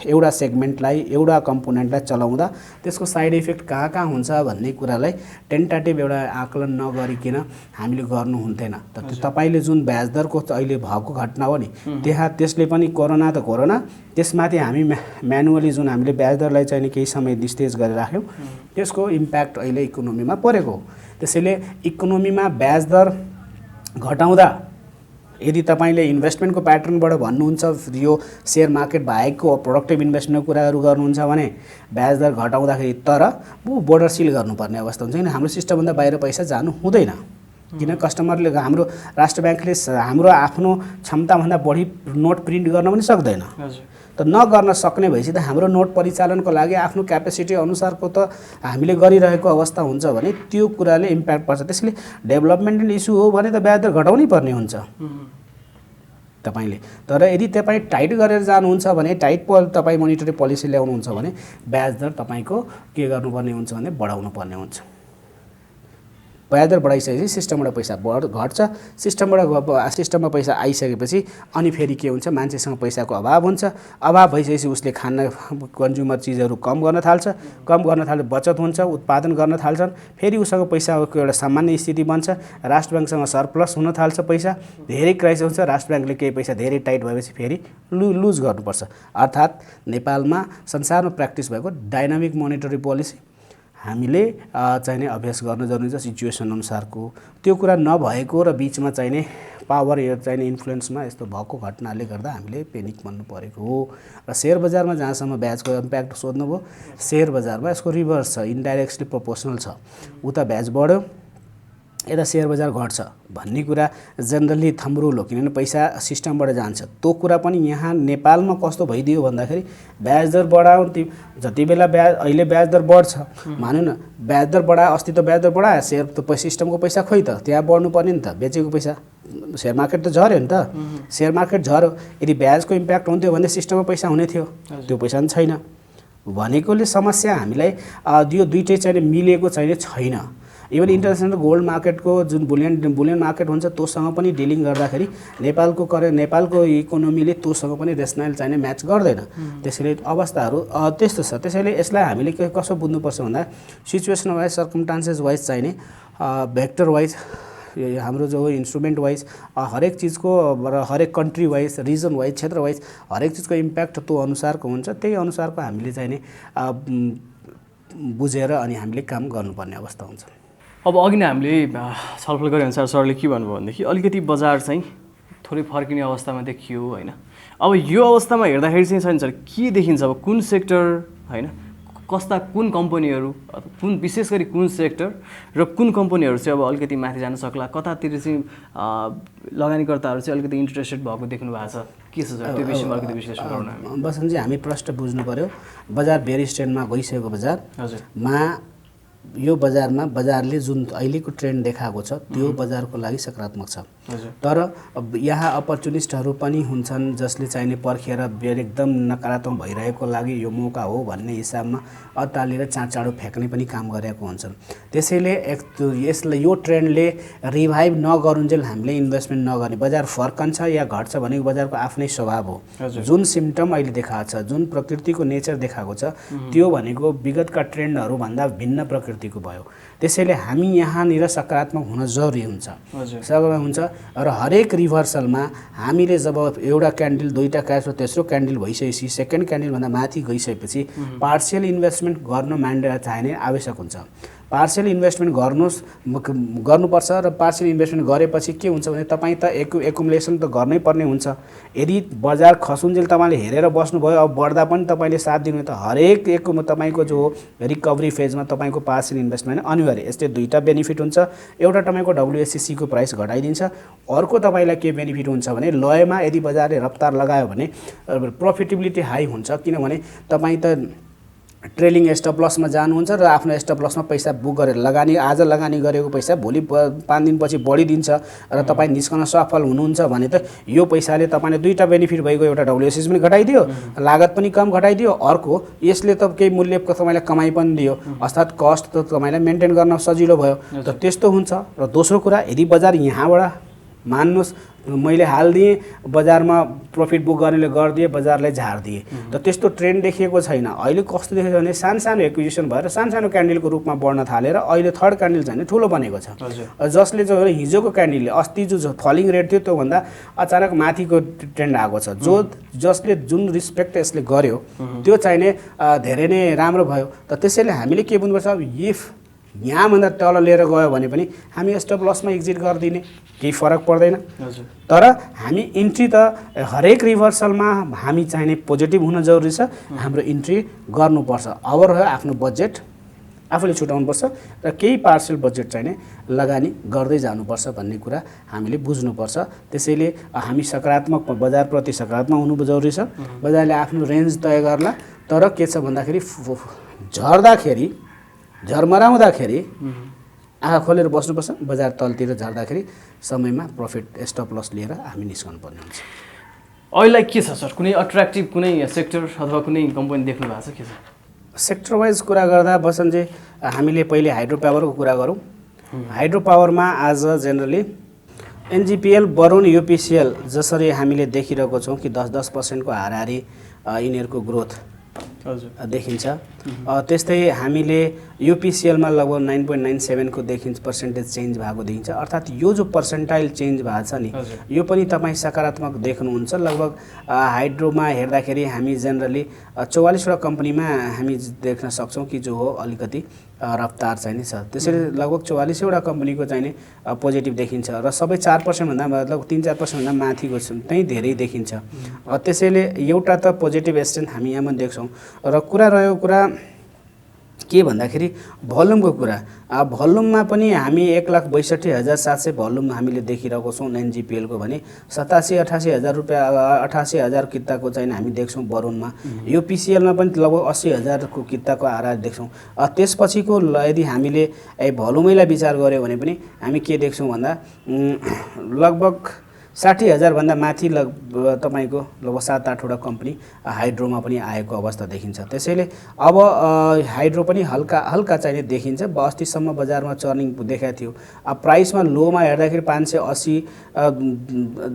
एउटा सेगमेन्टलाई एउटा कम्पोनेन्टलाई चलाउँदा त्यसको साइड इफेक्ट कहाँ हुन्छ भन्ने कुरालाई टेन्टेटिभ एउटा आकलन नगरिकन हामीले गर्नु हुन्थेन। तपाईँले जुन ब्याज दरको अहिले भएको घटना हो नि त्यसले पनि कोरोना त कोरोना त्यसमाथि हामी म्यानुअली जुन हामीले ब्याज दरलाई चाहिँ केही समय निस्तेज गरेर राख्यौँ त्यसको इम्प्याक्ट अहिले इकोनोमीमा परेको हो। त्यसैले इकोनोमीमा ब्याज दर घटाउँदा यदि तपाईँले इन्भेस्टमेन्टको प्याटर्नबाट भन्नुहुन्छ यो सेयर मार्केट बाहेकको प्रोडक्टिभ इन्भेस्टमेन्टको कुराहरू गर्नुहुन्छ भने ब्याज दर घटाउँदाखेरि तर बोर्डर सिल गर्नुपर्ने अवस्था हुन्छ। किन हाम्रो सिस्टमभन्दा बाहिर पैसा जानु हुँदैन, किन कस्टमरले हाम्रो राष्ट्र ब्याङ्कले हाम्रो आफ्नो क्षमताभन्दा बढी नोट प्रिन्ट गर्न पनि सक्दैन। त नगर्न सक्ने भएपछि त हाम्रो नोट परिचालनको लागि आफ्नो क्यापेसिटी अनुसारको त हामीले गरिरहेको अवस्था हुन्छ भने त्यो कुराले इम्प्याक्ट पर्छ। त्यसैले डेभलपमेन्टल इस्यु हो भने त ब्याज दर घटाउनै पर्ने हुन्छ। तपाईँले। तर यदि तपाईँ टाइट गरेर जानुहुन्छ भने तपाईँ मोनिटरी पोलिसी ल्याउनुहुन्छ भने ब्याज दर तपाईँको के गर्नुपर्ने हुन्छ भने बढाउनु पर्ने हुन्छ। ब्याज दर बढाइसकेपछि सिस्टमबाट पैसा घट्छ। सिस्टममा पैसा आइसकेपछि अनि फेरि के हुन्छ, मान्छेसँग पैसाको अभाव हुन्छ। अभाव भइसकेपछि उसले कन्ज्युमर चिजहरू कम गर्न थाल्छ, बचत हुन्छ, उत्पादन गर्न थाल्छन्। फेरि उसँग पैसाको एउटा सामान्य स्थिति बन्छ। राष्ट्र ब्याङ्कसँग सरप्लस हुन थाल्छ, पैसा धेरै क्राइसिस हुन्छ। राष्ट्र ब्याङ्कले केही पैसा धेरै टाइट भएपछि फेरि लुज गर्नुपर्छ। अर्थात् नेपालमा संसारमा प्र्याक्टिस भएको डाइनामिक मोनिटरी पोलिसी हामीले चाहिने अभ्यास गर्न जरुरी छ। सिचुएसन अनुसारको त्यो कुरा नभएको र बिचमा चाहिने पावर चाहिने इन्फ्लुएन्समा यस्तो भएको घटनाले गर्दा हामीले पेनिक बन्नु परेको हो। र सेयर बजारमा जहाँसम्म ब्याजको इम्प्याक्ट सोध्नुभयो, सेयर बजारमा यसको रिभर्स छ, इन्डाइरेक्टली प्रोपोर्सनल छ। उता ब्याज बढ्यो, यता सेयर बजार घट्छ भन्ने कुरा जेनरली थम्रुल हो, किनभने पैसा सिस्टमबाट जान्छ। त्यो कुरा पनि यहाँ नेपालमा कस्तो भइदियो भन्दाखेरि ब्याज दर बढाऊ, जति बेला अहिले ब्याज दर बढ्छ मानौँ न, ब्याज दर बढायो, अस्ति त ब्याज दर बढायो, सेयर त सिस्टमको पैसा खोइ त त्यहाँ बढ्नु पर्ने नि त, बेचेको पैसा सेयर मार्केट त झऱ्यो नि त। सेयर मार्केट झऱ्यो, यदि ब्याजको इम्प्याक्ट हुन्थ्यो भने सिस्टममा पैसा हुने थियो, त्यो पैसा पनि छैन। भनेकोले समस्या हामीलाई यो दुइटै चाहिँ मिलेको छैन। इभन इन्टरनेसनल गोल्ड मार्केटको जुन बुलियन मार्केट हुन्छ त्योसँग पनि डिलिङ गर्दाखेरि नेपालको इकोनोमीले त्योसँग पनि रेसनल चाहिने म्याच गर्दैन। त्यसैले अवस्थाहरू त्यस्तो छ। त्यसैले यसलाई हामीले कसो बुझ्नुपर्छ भन्दा सिचुएसन वाइज, सर्कमस्टान्सेस वाइज चाहिने, भेक्टर वाइज, हाम्रो जो इन्स्ट्रुमेन्ट वाइज, हरेक चिजको र हरेक कन्ट्री वाइज, रिजन वाइज, क्षेत्र वाइज हरेक चिजको इम्प्याक्ट त्यो अनुसारको हुन्छ। त्यही अनुसारको हामीले चाहिने बुझेर अनि हामीले काम गर्नुपर्ने अवस्था हुन्छ। अब अघि नै हामीले छलफल गरे अनुसार सरले के भन्नुभयो भनेदेखि अलिकति बजार चाहिँ थोरै फर्किने अवस्थामा देखियो होइन। अब यो अवस्थामा हेर्दाखेरि चाहिँ छैन सर, के देखिन्छ अब कुन सेक्टर होइन, कुन कम्पनीहरू, विशेष गरी कुन सेक्टर र कुन कम्पनीहरू चाहिँ अब अलिकति माथि जान सक्ला, कतातिर चाहिँ लगानीकर्ताहरू चाहिँ अलिकति इन्ट्रेस्टेड भएको देख्नु भएको छ, के छ सर त्यो विषयमा अलिकति विश्लेषण गरौँ। बसन्तजी, हामी प्रष्ट बुझ्नु पर्यो, बजार बेरिस ट्रेन्डमा गइसकेको बजारमा यो बजारले जुन अहिलेको ट्रेन्ड देखाएको छ त्यो बजारको लागि सकारात्मक छ। तर अब यहाँ अपर्चुनिस्टहरू पनि हुन्छन् जसले चाहिने पर्खेर एकदम नकारात्मक भइरहेको लागि यो मौका हो भन्ने हिसाबमा अत्तालिएर चाँडो फ्याँक्ने पनि काम गरेको हुन्छन्। त्यसैले यसलाई यो ट्रेन्डले रिभाइभ नगरुन्जेल हामीले इन्भेस्टमेन्ट नगर्ने, बजार फर्कन्छ या घट्छ भनेको बजारको आफ्नै स्वभाव हो। जुन सिम्पटम अहिले देखाएको छ, जुन प्रकृतिको नेचर देखाएको छ, त्यो भनेको विगतका ट्रेन्डहरूभन्दा भिन्न प्रकृतिको भयो। त्यसैले हामी यहाँनिर सकारात्मक हुन जरुरी हुन्छ र हरेक रिभर्सलमा हामीले जब एउटा क्यान्डल, दुईटा क्यान्डल, तेस्रो क्यान्डल भइसकेपछि, सेकेन्ड क्यान्डलभन्दा माथि गइसकेपछि पार्सियल इन्भेस्टमेन्ट गर्न चाहिने आवश्यक हुन्छ। पार्सियल इन्भेस्टमेन्ट गर्नुपर्छ र पार्सियल इन्भेस्टमेन्ट गरेपछि के हुन्छ भने तपाईँ त एकुमुलेसन त गर्नै पर्ने हुन्छ। यदि बजार खसुन्जेल तपाईँले हेरेर बस्नुभयो, अब बढ्दा पनि तपाईँले साथ दिनु त हरेक तपाईँको जो रिकभरी फेजमा तपाईँको पार्सियल इन्भेस्टमेन्ट अनिवार्य। यसले दुईवटा बेनिफिट हुन्छ। एउटा तपाईँको WSCC को प्राइस घटाइदिन्छ, अर्को तपाईँलाई के बेनिफिट हुन्छ भने लयमा यदि बजारले रफ्तार लगायो भने प्रफिटेबिलिटी हाई हुन्छ, किनभने तपाईँ त ट्रेलिङ स्टप लसमा जानुहुन्छ र आफ्नो स्टप लसमा पैसा बुक गरेर आज लगानी गरेको पैसा भोलि 5 दिनपछि बढिदिन्छ र तपाईँ निस्कन सफल हुनुहुन्छ भने त यो पैसाले तपाईँले दुईवटा बेनिफिट भएको, एउटा WSCC पनि घटाइदियो, लागत पनि कम घटाइदियो, अर्को यसले त केही मूल्यको तपाईँलाई कमाइ पनि दियो, अर्थात् कस्ट त तपाईँलाई मेन्टेन गर्न सजिलो भयो। त त्यस्तो हुन्छ। र दोस्रो कुरा, यदि बजार यहाँबाट मान्नुहोस् मैले हालिदिएँ, बजारमा प्रफिट बुक गर्नेले गरिदिए, बजारलाई झारिदिए, त त्यस्तो ट्रेन्ड देखिएको छैन। अहिले कस्तो देखियो भने सानो एक्विजिसन भएर सानो क्यान्डलको रूपमा बढ्न थालेर अहिले थर्ड क्यान्डल चाहिँ ठुलो बनेको छ, जसले चाहिँ हिजोको क्यान्डलले अस्ति जो फलिङ रेट थियो त्योभन्दा अचानक माथिको ट्रेन्ड आएको छ। जसले जुन रिस्पेक्ट यसले गर्यो त्यो चाहिने धेरै नै राम्रो भयो। त त्यसैले हामीले के बुझ्नुपर्छ, इफ यहाँभन्दा तल लिएर गयो भने पनि हामी स्टप लसमा एक्जिट गरिदिने, केही फरक पर्दैन। तर हामी इन्ट्री त हरेक रिभर्सलमा हामी चाहिने पोजिटिभ हुन जरुरी छ। हाम्रो इन्ट्री गर्नुपर्छ। अब रह्यो आफ्नो बजेट आफूले छुटाउनुपर्छ र केही पार्सियल बजेट चाहिने लगानी गर्दै जानुपर्छ भन्ने कुरा हामीले बुझ्नुपर्छ। त्यसैले हामी सकारात्मक, बजारप्रति सकारात्मक हुनु जरुरी छ। बजारले आफ्नो रेन्ज तय गर्ला, तर के छ भन्दाखेरि झरमराउँदाखेरि आँखा खोलेर बस्नुपर्छ। बजार तलतिर झर्दाखेरि समयमा प्रफिट स्टप लस लिएर हामी निस्कनु पर्ने हुन्छ। अहिले के छ सर, कुनै अट्र्याक्टिभ कुनै सेक्टर अथवा कुनै कम्पनी देख्नु भएको छ के छ? सेक्टर वाइज कुरा गर्दा बसन्तजी हामीले पहिले हाइड्रो पावरको कुरा गरौँ। हाइड्रो पावरमा आज जेनरली एनजिपिएल, वरुण, युपिसिएल जसरी हामीले देखिरहेको छौँ कि 10% को हाराहारी यिनीहरूको ग्रोथ हजुर देखिन्छ। त्यस्तै हामीले युपिसिएलमा लगभग 9.97 को देखिन्छ पर्सेन्टेज चेन्ज भएको देखिन्छ। अर्थात् यो जो पर्सेन्टाइल चेन्ज भएको छ नि यो पनि तपाईँ सकारात्मक देख्नुहुन्छ। लगभग हाइड्रोमा हेर्दाखेरि हामी जेनरली 44वटा कम्पनीमा हामी देख्न सक्छौँ कि जो हो अलिकति रफ्तार चाहिँ नि छ। त्यसैले लगभग 44वटा कम्पनीको चाहिँ नि पोजिटिभ देखिन्छ र सबै 4% भन्दा मतलब 3-4% भन्दा माथिको चाहिँ धेरै देखिन्छ। त्यसैले एउटा त पोजिटिभ स्ट्रेन्थ हामी यहाँमा देख्छौँ। र कुरा रह्यो कुरा के भन्दाखेरि भोल्युमको कुरा। भोल्युममा पनि हामी 1,62,700 भोल्युम हामीले देखिरहेको छौँ एनजिपिएलको भने 87-88 हजार रुपियाँ 88 हजार किताको चाहिँ हामी देख्छौँ वरुणमा। युपिसिएलमा पनि लगभग 80 हजारको किताको आधार देख्छौँ। त्यसपछिको यदि हामीले भोल्युमैलाई विचार गऱ्यौँ भने पनि हामी के देख्छौँ भन्दा लगभग 60 हजार भन्दा माथि तपाईँको लगभग 7-8वटा कम्पनी हाइड्रोमा पनि आएको अवस्था देखिन्छ। त्यसैले अब हाइड्रो पनि हल्का चाहिँ देखिन्छ। अस्तिसम्म बजारमा चर्निङ देखाएको थियो। प्राइसमा लोमा हेर्दाखेरि 580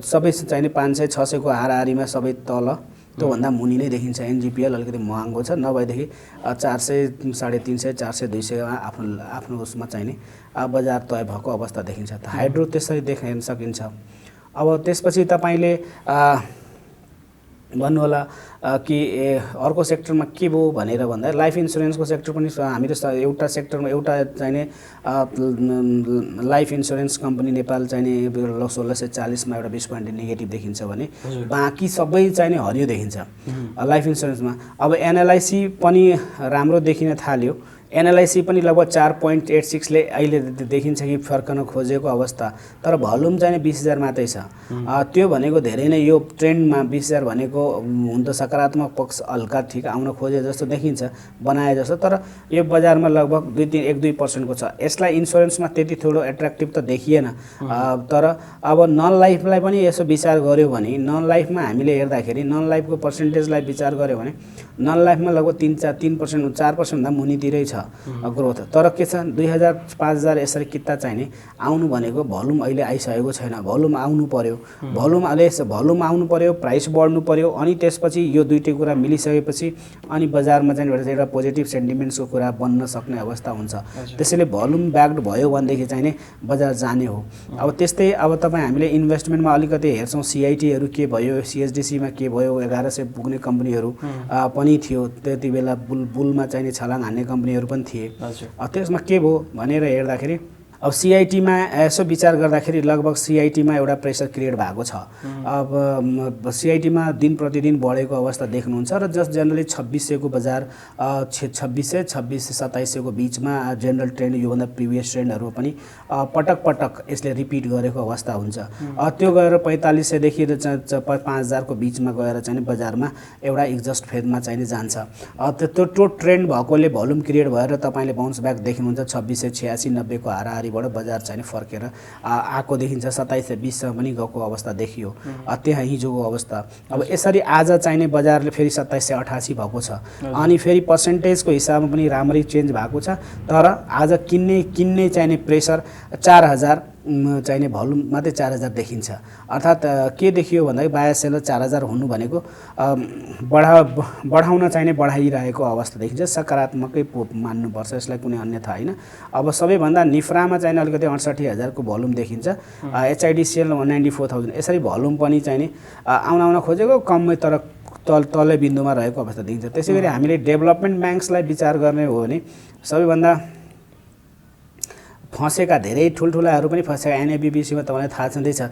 सबै चाहिँ 500-600 को हाराहारीमा सबै तल त्योभन्दा मुनि नै देखिन्छ। एनजिपिएल अलिकति महँगो छ, नभएदेखि 400, 350, 400, 200 आफ्नो उसमा चाहिने बजार तय भएको अवस्था देखिन्छ। त हाइड्रो त्यसरी देख्न सकिन्छ। अब त्यसपछि तपाईँले भन्नुहोला कि अर्को सेक्टरमा के भयो भनेर भन्दा लाइफ इन्सुरेन्सको सेक्टर पनि हामीले एउटा सेक्टरमा एउटा चाहिने लाइफ इन्सुरेन्स कम्पनी नेपाल चाहिने 1640मा एउटा 20 पोइन्ट नेगेटिभ देखिन्छ भने बाँकी सबै चाहिने हरियो देखिन्छ लाइफ इन्सुरेन्समा। अब एनएलआइसी पनि राम्रो देखिन थाल्यो। एनएलआइसी पनि लगभग 4.86 ले अहिले देखिन्छ कि फर्कन खोजेको अवस्था। तर भोल्युम चाहिँ 20,000 मात्रै छ। त्यो भनेको धेरै नै यो ट्रेन्डमा 20,000 भनेको हुन त सकारात्मक पक्ष हल्का ठिक आउन खोजे जस्तो देखिन्छ, बनाए जस्तो। तर यो बजारमा लगभग 1-2% को छ। यसलाई इन्सुरेन्समा त्यति थोडो एट्र्याक्टिभ त देखिएन। तर अब नन लाइफलाई पनि यसो विचार गर्यो भने नन लाइफमा हामीले हेर्दाखेरि नन लाइफको पर्सेन्टेजलाई विचार गर्यो भने नन लाइफमा लगभग 3% 4% भन्दा मुनितिरै छ ग्रोथ। तर के छ 2000-5000 यसरी किता चाहिने आउनु भनेको भोल्युम अहिले आइसकेको छैन। भोल्युम आउनु पर्यो। भोल्युम आउनु पर्यो, प्राइस बढ्नु पर्यो। अनि त्यसपछि यो दुईटै कुरा मिलिसकेपछि अनि बजारमा चाहिँ एउटा पोजिटिभ सेन्टिमेन्ट्सको कुरा बन्न सक्ने अवस्था हुन्छ। त्यसैले भोल्युम ब्याक्ड भयो भनेदेखि चाहिँ बजार जाने हो। अब त्यस्तै अब तपाईँ हामीले इन्भेस्टमेन्टमा अलिकति हेर्छौँ सिआइटीहरू के भयो, सिएचडिसीमा के भयो, 1100 पुग्ने कम्पनीहरू पनि थियो। त्यति बेला बुलमा चाहिने छलाङ हान्ने कम्पनीहरू पनि थिए। त्यसमा के भयो भनेर हेर्दाखेरि अब सिआइटीमा यसो विचार गर्दाखेरि लगभग सिआइटीमा एउटा प्रेसर क्रिएट भएको छ। अब सिआइटीमा दिन प्रतिदिन बढेको अवस्था देख्नुहुन्छ र जस्ट जेनरली 2600 को बजार 2600-2700 को बिचमा जेनरल ट्रेन्ड योभन्दा प्रिभियस ट्रेन्डहरू पनि पटक यसले रिपिट गरेको अवस्था हुन्छ। त्यो गएर 4500 देखि 5000 को बिचमा गएर चाहिँ बजारमा एउटा एग्जस्ट फेजमा चाहिँ जान्छ। त्यो ट्रेन्ड भएकोले भोल्युम क्रिएट भएर तपाईँले बाउन्स ब्याक देख्नुहुन्छ। 2686-90 को हाराहारी बजार चाहिँ फर्केर आएको देखिन्छ। 2720 पनि गएको अवस्था देखियो त्यहाँ हिजोको अवस्था। अब यसरी आज चाहिने बजारले फेरि 2788 भएको छ। अनि फेरि पर्सेन्टेजको हिसाबमा पनि राम्ररी चेन्ज भएको छ। तर आज किन्ने चाहिने प्रेसर 4000 चाहिने भोल्युम मात्रै 4000 देखिन्छ। अर्थात् के देखियो भन्दाखेरि बायस सेलर 4000 हुनु भनेको बढाउन चाहिने बढाइरहेको अवस्था देखिन्छ। सकारात्मकै मान्नुपर्छ, यसलाई कुनै अन्यथा होइन। अब सबैभन्दा निफ्रामा चाहिँ अलिकति 68,000 को भोल्युम देखिन्छ। एचआइडिसिएल 194,000 यसरी भोल्युम पनि चाहिने आउन खोजेको कमै तर तल्लो बिन्दुमा रहेको अवस्था देखिन्छ। त्यसैगरी हामीले डेभलपमेन्ट ब्याङ्क्सलाई विचार गर्ने हो भने सबैभन्दा फसेका धेरै ठुल्ठुलाहरू पनि फसेका एनएबिबिसीमा तपाईँलाई थाहा छँदैछ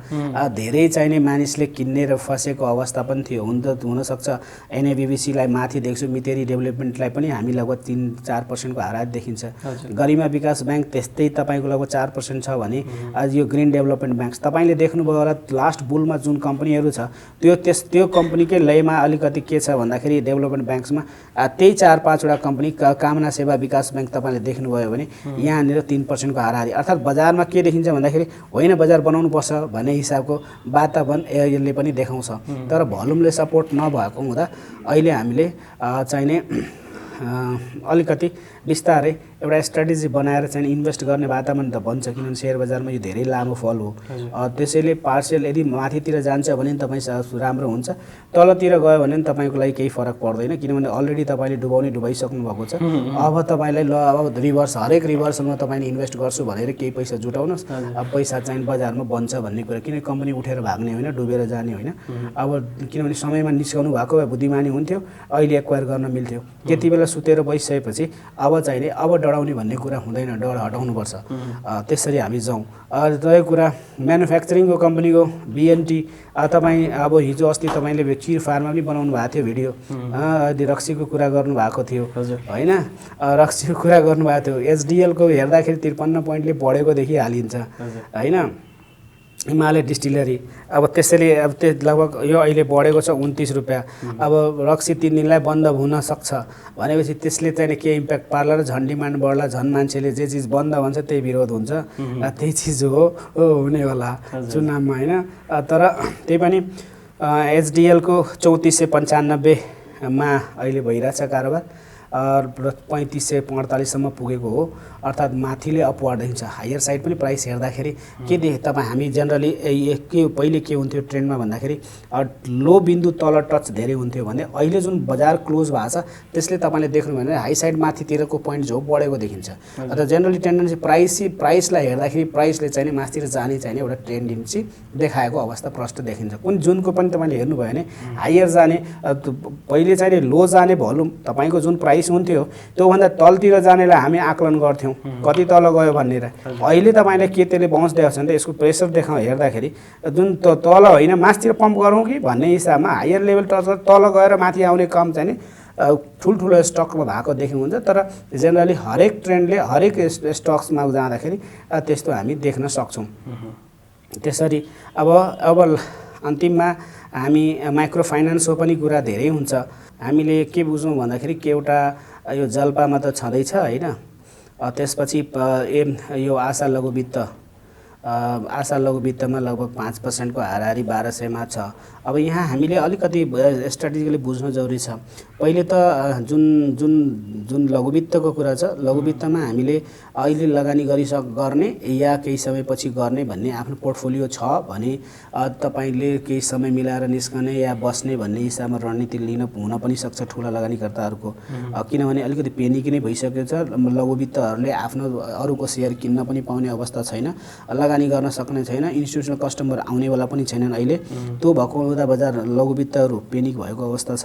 धेरै चाहिने मानिसले किन्ने र फसेको अवस्था पनि थियो। हुनसक्छ एनएबिबिसीलाई माथि देख्छु, मितेरी डेभलपमेन्टलाई पनि हामी लगभग 3-4% को हाराहारी देखिन्छ। गरिमा विकास ब्याङ्क त्यस्तै तपाईँको लगभग 4% छ भने आज यो ग्रिन डेभलपमेन्ट ब्याङ्क्स तपाईँले देख्नुभयो होला लास्ट बुलमा जुन कम्पनीहरू छ त्यो कम्पनीकै लयमा अलिकति के छ भन्दाखेरि डेभलपमेन्ट ब्याङ्क्समा त्यही 4-5 वटा कम्पनी कामना सेवा विकास ब्याङ्क तपाईँले देख्नुभयो भने यहाँनिर 3% को हाराहारी अर्थात् बजारमा के देखिन्छ भन्दाखेरि होइन बजार बनाउनुपर्छ भन्ने हिसाबको वातावरण यसले पनि देखाउँछ। तर भोल्युमले सपोर्ट नभएको हुँदा अहिले हामीले चाहिने अलिकति बिस्तारै एउटा स्ट्राटेजी बनाएर चाहिँ इन्भेस्ट गर्ने वातावरण त बन्छ, किनभने सेयर बजारमा यो धेरै लामो फल हो। त्यसैले पार्सियल यदि माथितिर जान्छ भने तपाईँ राम्रो हुन्छ, तलतिर गयो भने तपाईँको लागि केही फरक पर्दैन, किनभने अलरेडी तपाईँले डुबाइसक्नु भएको छ। अब तपाईँलाई ल अब रिभर्स हरेक रिभर्सलमा तपाईँले इन्भेस्ट गर्छु भनेर केही पैसा जुटाउनुहोस्। अब पैसा चाहिँ बजारमा बन्छ भन्ने कुरा, किन कम्पनी उठेर भाग्ने होइन, डुबेर जाने होइन। अब किनभने समयमा निस्कनु भएको भए बुद्धिमानी हुन्थ्यो, अहिले एक्वायर गर्न मिल्थ्यो। त्यति बेला सुतेर बसिसकेपछि अब चाहिने अब डराउने भन्ने कुरा हुँदैन, डर हटाउनुपर्छ। त्यसरी हामी जाउँ। त्यो कुरा म्यानुफ्याक्चरिङको कम्पनीको बिएनटी तपाईँ अब हिजो अस्ति तपाईँले चिर फार्मा पनि बनाउनु भएको थियो भिडियो, रक्सीको कुरा गर्नुभएको थियो होइन, रक्सीको कुरा गर्नुभएको थियो। एचडिएलको हेर्दाखेरि 53 पोइन्टले बढेको देखिहालिन्छ होइन, हिमालय डिस्टिलरी। अब त्यसैले अब त्यो लगभग यो अहिले बढेको छ 29 रुपियाँ। अब रक्सी 3 दिनलाई बन्द हुन सक्छ भनेपछि त्यसले चाहिँ के इम्प्याक्ट पार्ला र झन् डिमान्ड बढ्ला, झन् मान्छेले जे चिज बन्द भन्छ त्यही विरोध हुन्छ, त्यही चिज हो हुनेवाला चुनावमा होइन। तर त्यही पनि एचडिएलको 3495मा अहिले भइरहेछ कारोबार, 3548सम्म पुगेको हो, अर्थात् माथिले अपवार्ड देखिन्छ। हायर साइड पनि प्राइस हेर्दाखेरि के देखे तपाईँ, हामी जेनरली के पहिले के हुन्थ्यो ट्रेन्डमा भन्दाखेरि लो बिन्दु तल टच धेरै हुन्थ्यो भने अहिले जुन बजार क्लोज भएको छ त्यसले तपाईँले देख्नु भने हाई साइड माथितिरको पोइन्ट जो बढेको देखिन्छ। अथवा जेनरली टेन्डेन्सी प्राइसलाई हेर्दाखेरि प्राइसले चाहिँ माथितिर जाने चाहिँ एउटा टेन्डेन्सी देखाएको अवस्था प्रष्ट देखिन्छ। कुन जुनको पनि तपाईँले हेर्नुभयो भने हायर जाने पहिले चाहिँ लो जाने भोल्युम तपाईँको जुन प्राइस हुन्थ्यो त्योभन्दा तलतिर जानेलाई हामी आकलन गर्थ्यौँ कति तल गयो भनेर। अहिले तपाईँले के त्यसले बाउन्स दिएको छ भने त यसको प्रेसर हेर्दाखेरि जुन तल होइन माथितिर पम्प गरौँ कि भन्ने हिसाबमा हायर लेभल तल गएर माथि आउने काम चाहिँ ठुल्ठुलो स्टकमा भएको देख्नुहुन्छ। तर जेनरली हरेक ट्रेन्डले हरेक स्टक्समा जाँदाखेरि त्यस्तो हामी देख्न सक्छौँ। त्यसरी अब अन्तिममा हामी माइक्रो फाइनेन्सको पनि कुरा धेरै हुन्छ। हामीले के बुझौँ भन्दाखेरि के एउटा यो जल्पामा त छँदैछ होइन, त्यसपछि यो आशा लघु वित्तमा लगभग 5% को हाराहारी 1200मा छ। अब यहाँ हामीले अलिकति स्ट्राटेजिकली बुझ्नु जरुरी छ। पहिले त जुन लघुवित्तको कुरा छ, लघुवित्तमा हामीले अहिले लगानी गर्ने या केही समयपछि गर्ने भन्ने आफ्नो पोर्टफोलियो छ भने तपाईले केही समय मिलाएर निस्कने या बस्ने भन्ने हिसाबमा रणनीति हुन पनि सक्छ ठुला लगानीकर्ताहरूको। किनभने अलिकति पेनिक नै भइसकेको छ, लघुवित्तहरूले आफ्नो अरूको सेयर किन्न पनि पाउने अवस्था छैन, लगानी गर्न सक्ने छैन, इन्स्टिट्युसनल कस्टमर आउनेवाला पनि छैनन् अहिले। त्यो भएको हुँदा बजार लघुवित्तहरू पेनिक भएको अवस्था छ।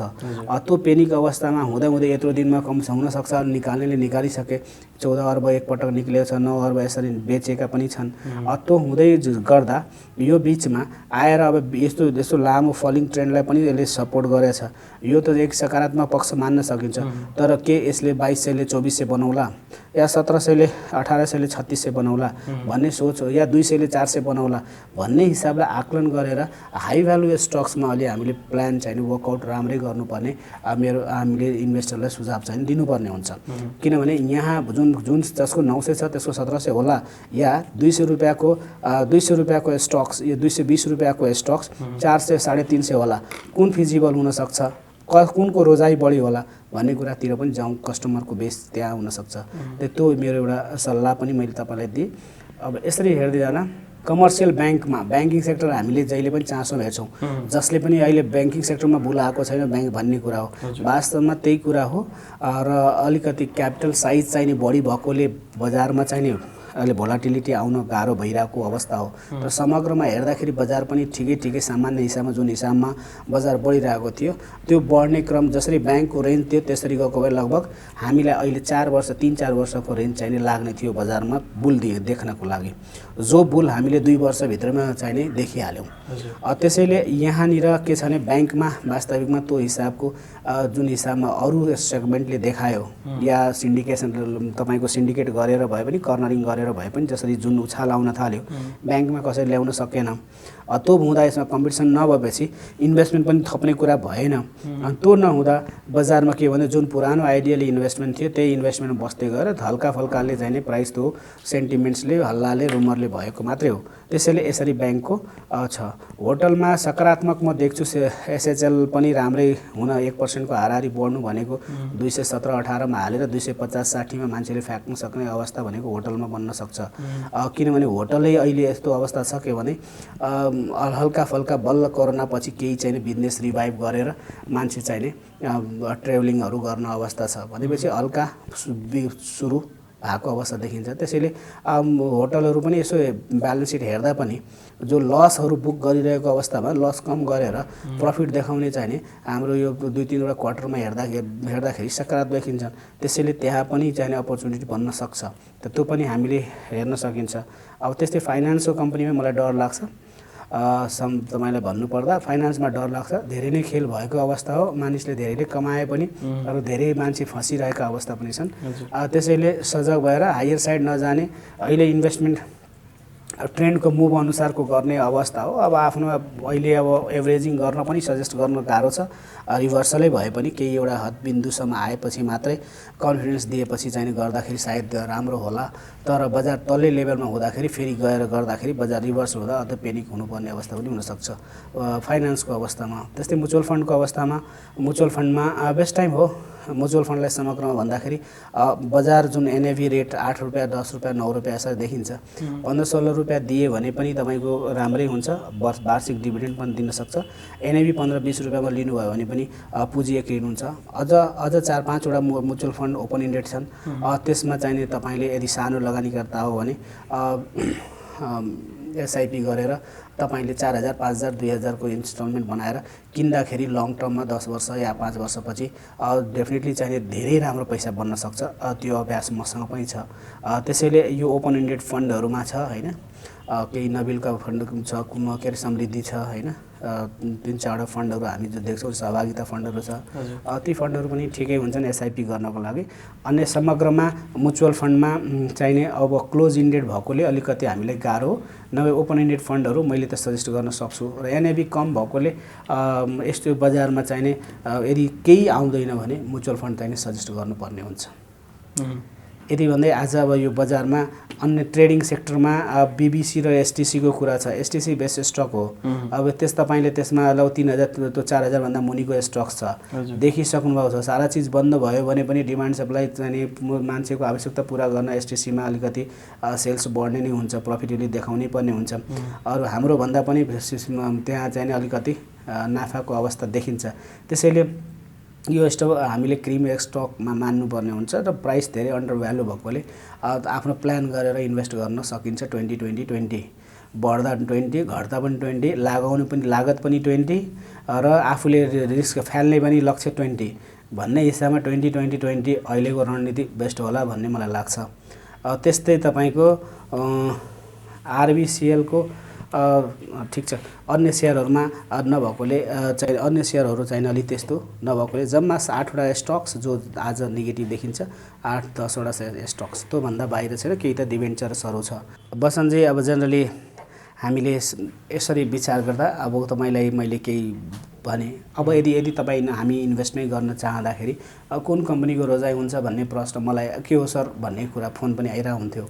त्यो पेनिक अवस्थामा हुँदै यत्रो दिनमा कम हुन सक्छ, निकाल्नेले निकालिसके, 14 अर्ब एकपटक निक्लेको छ, 9 अर्ब यसरी बेचेका पनि छन्। त्यो हुँदै गर्दा यो बिचमा आएर अब यस्तो लामो फलिङ ट्रेन्डलाई पनि यसले सपोर्ट गरेछ। यो त एक सकारात्मक पक्ष मान्न सकिन्छ। तर के यसले 2200ले 2400 बनाउला या 1700ले 1800ले 3600 बनाउला भन्ने सोच हो, या 200ले 400 बनाउला भन्ने हिसाबले आकलन गरेर हाई भ्यालु स्टक्समा अलि हामीले प्लान चाहिँ वर्कआउट राम्रै गर्नुपर्ने हामीले इन्भेस्टरलाई सुझाव चाहिँ दिनुपर्ने हुन्छ। किनभने यहाँ जुन जसको 900 छ त्यसको 1700 होला, या 200 रुपियाँको स्टक्स, यो 220 रुपियाँको स्टक्स 400 350 होला, कुन फिजिबल हुन सक्छ, कुनको रोजाइ बढी होला भन्ने कुरातिर पनि जाउँ। कस्टमरको बेस त्यहाँ हुनसक्छ। त्यो मेरो एउटा सल्लाह पनि मैले तपाईँलाई दिएँ। अब यसरी हेर्दै जाँदा कमर्सियल ब्याङ्कमा ब्याङ्किङ सेक्टर हामीले जहिले पनि चासो हेर्छौँ, जसले पनि अहिले ब्याङ्किङ सेक्टरमा बुलाएको छैन ब्याङ्क भन्ने कुरा हो। वास्तवमा त्यही कुरा हो। र अलिकति क्यापिटल साइज चाहिने बढी भएकोले बजारमा चाहिने अहिले भोलाटिलिटी आउन गाह्रो भइरहेको अवस्था हो। तर समग्रमा हेर्दाखेरि बजार पनि ठिकै सामान्य हिसाबमा जुन हिसाबमा बजार बढिरहेको थियो त्यो बढ्ने क्रम जसरी ब्याङ्कको रेन्ज थियो त्यसरी गएको भए लगभग हामीलाई अहिले 3-4 वर्षको रेन्ज चाहिने लाग्ने थियो बजारमा बुल देख्नको लागि, जो बुल हामीले 2 वर्षभित्रमा चाहिने देखिहाल्यौँ। त्यसैले यहाँनिर के छ भने ब्याङ्कमा वास्तविकमा त्यो हिसाबको जुन हिसाबमा अरू सेगमेन्टले देखायो या सिन्डिकेसन तपाईँको सिन्डिकेट गरेर भए पनि कर्नरिङ गरेर गरेर भए पनि जसरी जुन उछाल आउन थाल्यो ब्याङ्कमा कसरी ल्याउन सकेन त्यो हुँदा यसमा कम्पिटिसन नभएपछि इन्भेस्टमेन्ट पनि थप्ने कुरा भएन अनि त्यो नहुँदा बजारमा के भने जुन पुरानो आइडियल इन्भेस्टमेन्ट थियो त्यही इन्भेस्टमेन्ट बस्दै गएर हल्का फल्काले चाहिँ नि प्राइस त्यो सेन्टिमेन्ट्सले हल्लाले रुमरले भएको मात्रै हो त्यसैले यसरी ब्याङ्कको छ होटलमा सकारात्मक म देख्छु एसएचएल पनि राम्रै हुन 1% को हाराहारी बढ्नु भनेको 217-18 मा हालेर 250-60 मा मान्छेले फ्याक्न सक्ने अवस्था भनेको होटलमा बन्न सक्छ किनभने होटलै अहिले यस्तो अवस्था छ के भने हल्का फल्का बल्ल कोरोना पछि केही चाहिँ बिजनेस रिभाइभ गरेर मान्छे चाहिँ ट्राभलिङहरू गर्न अवस्था छ भनेपछि हल्का सुरु भएको अवस्था देखिन्छ त्यसैले होटलहरू पनि यसो ब्यालेन्स सिट हेर्दा पनि जो लसहरू बुक गरिरहेको अवस्थामा लस कम गरेर प्रफिट देखाउने चाहिँ हाम्रो यो 2-3 वटा क्वार्टरमा हेर्दाखेरि सकारात्मक देखिन्छन् त्यसैले त्यहाँ पनि चाहिँ अपर्च्युनिटी बन्न सक्छ त्यो पनि हामीले हेर्न सकिन्छ अब त्यस्तै फाइनान्सको कम्पनीमा मलाई डर लाग्छ तपाईलाई भन्नुपर्दा फाइनान्समा डर लाग्छ धेरै नै खेल भएको अवस्था हो मानिसले धेरैले कमाए पनि अरू धेरै मान्छे फसिरहेका अवस्था पनि छन् त्यसैले सजग भएर हायर साइड नजाने अहिले इन्भेस्टमेन्ट ट्रेन्डको मुभ अनुसारको गर्ने अवस्था हो अब आफ्नो अहिले अब एभरेजिङ गर्न पनि सजेस्ट गर्न गाह्रो छ रिभर्सलै भए पनि केही एउटा हद बिन्दुसम्म आएपछि मात्रै कन्फिडेन्स दिएपछि चाहिँ गर्दाखेरि सायद राम्रो होला तर बजार तल्लै लेभलमा हुँदाखेरि फेरि गएर गर्दाखेरि बजार रिभर्स हुँदा अझ पेनिक हुनुपर्ने अवस्था पनि हुनसक्छ फाइनान्सको अवस्थामा त्यस्तै म्युचुअल फन्डको अवस्थामा म्युचुअल फन्डमा बेस्ट टाइम हो म्युचुअल फन्डलाई समग्रमा भन्दाखेरि बजार जुन एनएभी रेट 8 रुपैयाँ 10 रुपैयाँ 9 रुपैयाँ यसरी देखिन्छ 15-16 रुपैयाँ दिए भने पनि तपाईँको राम्रै हुन्छ वार्षिक डिभिडेन्ड पनि दिन सक्छ एनएभी 15-20 रुपैयाँमा लिनुभयो भने पनि पुँजी एक ऋण हुन्छ अझ 4-5 वटा म्युचुअल फन्ड ओपन इन्डेड छन् त्यसमा चाहिने तपाईँले यदि सानो लगानीकर्ता हो भने एसआइपी गरेर तपाईले 4000 5000 2000 को इन्स्टलमेन्ट बनाएर किन्दाखेरि लङ टर्ममा 10 वर्ष या 5 वर्षपछि डेफिनेटली चाहिँ धेरै राम्रो पैसा बन्न सक्छ त्यो अभ्यास मसँग पनि छ त्यसैले यो ओपन इन्डेड फन्डहरुमा छ हैन केही नबिलका फन्ड छ के समृद्धि छ हैन 3-4 फन्डहरु हामी जो देख्छौं सहभागिता फन्डहरु छ ती फन्डहरु पनि ठिकै हुन्छन् एसआइपी गर्नको लागि अन्य समग्रमा म्युचुअल फन्डमा चाहिने अब क्लोज इन्डेड भएकोले अलिकति हामीलाई गाह्रो नभए ओपन इन्डेड फन्डहरु मैले त सजेस्ट गर्न सक्छु र एनएबी कम भएकोले यस्तो बजारमा चाहिने यदि केही आउँदैन भने म्युचुअल फन्ड चाहिने सजेस्ट गर्नुपर्ने हुन्छ यदि भन्दै आज अब यो बजारमा अन्य ट्रेडिङ सेक्टरमा बीबीसी र एसटीसी को कुरा छ एसटीसी बेस स्टक हो अब त्यस तपाईले त्यसमा ल 3000 तो 4000 भन्दा मुनिको स्टक छ देखिसक्नु भएको छ सारा चीज बन्द भयो भने पनि डिमान्ड सप्लाई चाहिँ मान्छेको आवश्यकता पूरा गर्न एसटीसी मा अलिकति सेल्स बढ्ने नै हुन्छ प्रफिटेबली देखाउनै पर्ने हुन्छ अरु हाम्रो भन्दा पनि त्यहाँ चाहिँ अलिकति नाफाको अवस्था देखिन्छ त्यसैले यो स्टक हामीले क्रिम स्टकमा मान्नुपर्ने हुन्छ र प्राइस धेरै अन्डर भ्यालु भएकोले आफ्नो प्लान गरेर इन्भेस्ट गर्न सकिन्छ 20-20-20 बढ्दा 20 घट्दा पनि 20 लगाउनु पनि लागत पनि 20 र आफूले रिस्क फाल्ने पनि लक्ष्य 20 भन्ने हिसाबमा 20-20-20 अहिलेको रणनीति बेस्ट होला भन्ने मलाई लाग्छ त्यस्तै तपाईको आरबीसीएल को ठीक छ अन्य शेयरहरुमा नभएकोले चाहिँ अन्य शेयरहरु चाहिँ अलि त्यस्तो नभएकोले जम्मा 60 वटा स्टक्स जो आज नेगेटिभ देखिन्छ 8-10 वटा स्टक्स त्यो भन्दा बाहिर छैन केही त डिभेन्चर्सहरु छ बसन्जी अब जनरली हामीले यसरी विचार गर्दा अब तपाईलाई मैले केही भने अब यदि तपाई हामी इन्भेस्टमेन्ट गर्न चाहँदाखेरि कुन कम्पनीको रोजाइ हुन्छ भन्ने प्रश्न मलाई के हो सर भन्ने कुरा फोन पनि आइरा हुन्थ्यो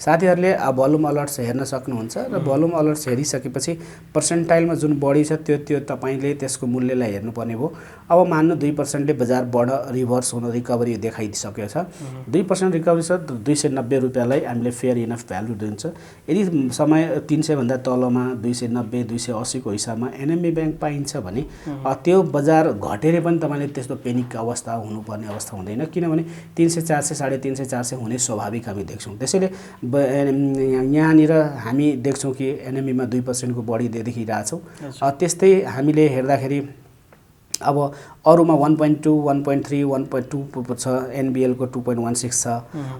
साथीहरुले भोल्युम अलर्ट्स हेर्न सक्नुहुन्छ र भोल्युम अलर्ट्स हेरिसकेपछि पर्सेन्टाइलमा जुन बढी छ त्यो तपाईले त्यसको मूल्यलाई हेर्नुपर्ने भो अब मान्नु 2% ले बजार बढ रिभर्स हुन रिकभरी देखाइसक्यो छ 2% रिकभरी छ 290 रुपैयाँलाई हामीले फेयर इनफ भ्यालु दिन्छ यदि समय 300 भन्दा तलमा 290 280 को हिसाबमा एनएमबी बैंक पाइन्छ भने त्यो बजार घटेर पनि तपाईले त्यस्तो पेनिक अवस्था हुनुपर्ने अवस्था हुँदैन किनभने 300 400 350 400 हुने स्वाभाविक हामी देख्छौं त्यसैले यहाँनिर हामी देख्छौं कि एनएमबी मा 2% को बढी देखिरहेछौं त्यस्तै हामीले हेर्दाखेरि अब अरुमा 1.2 1.3 1.2 छ एनबीएल को 2.16 छ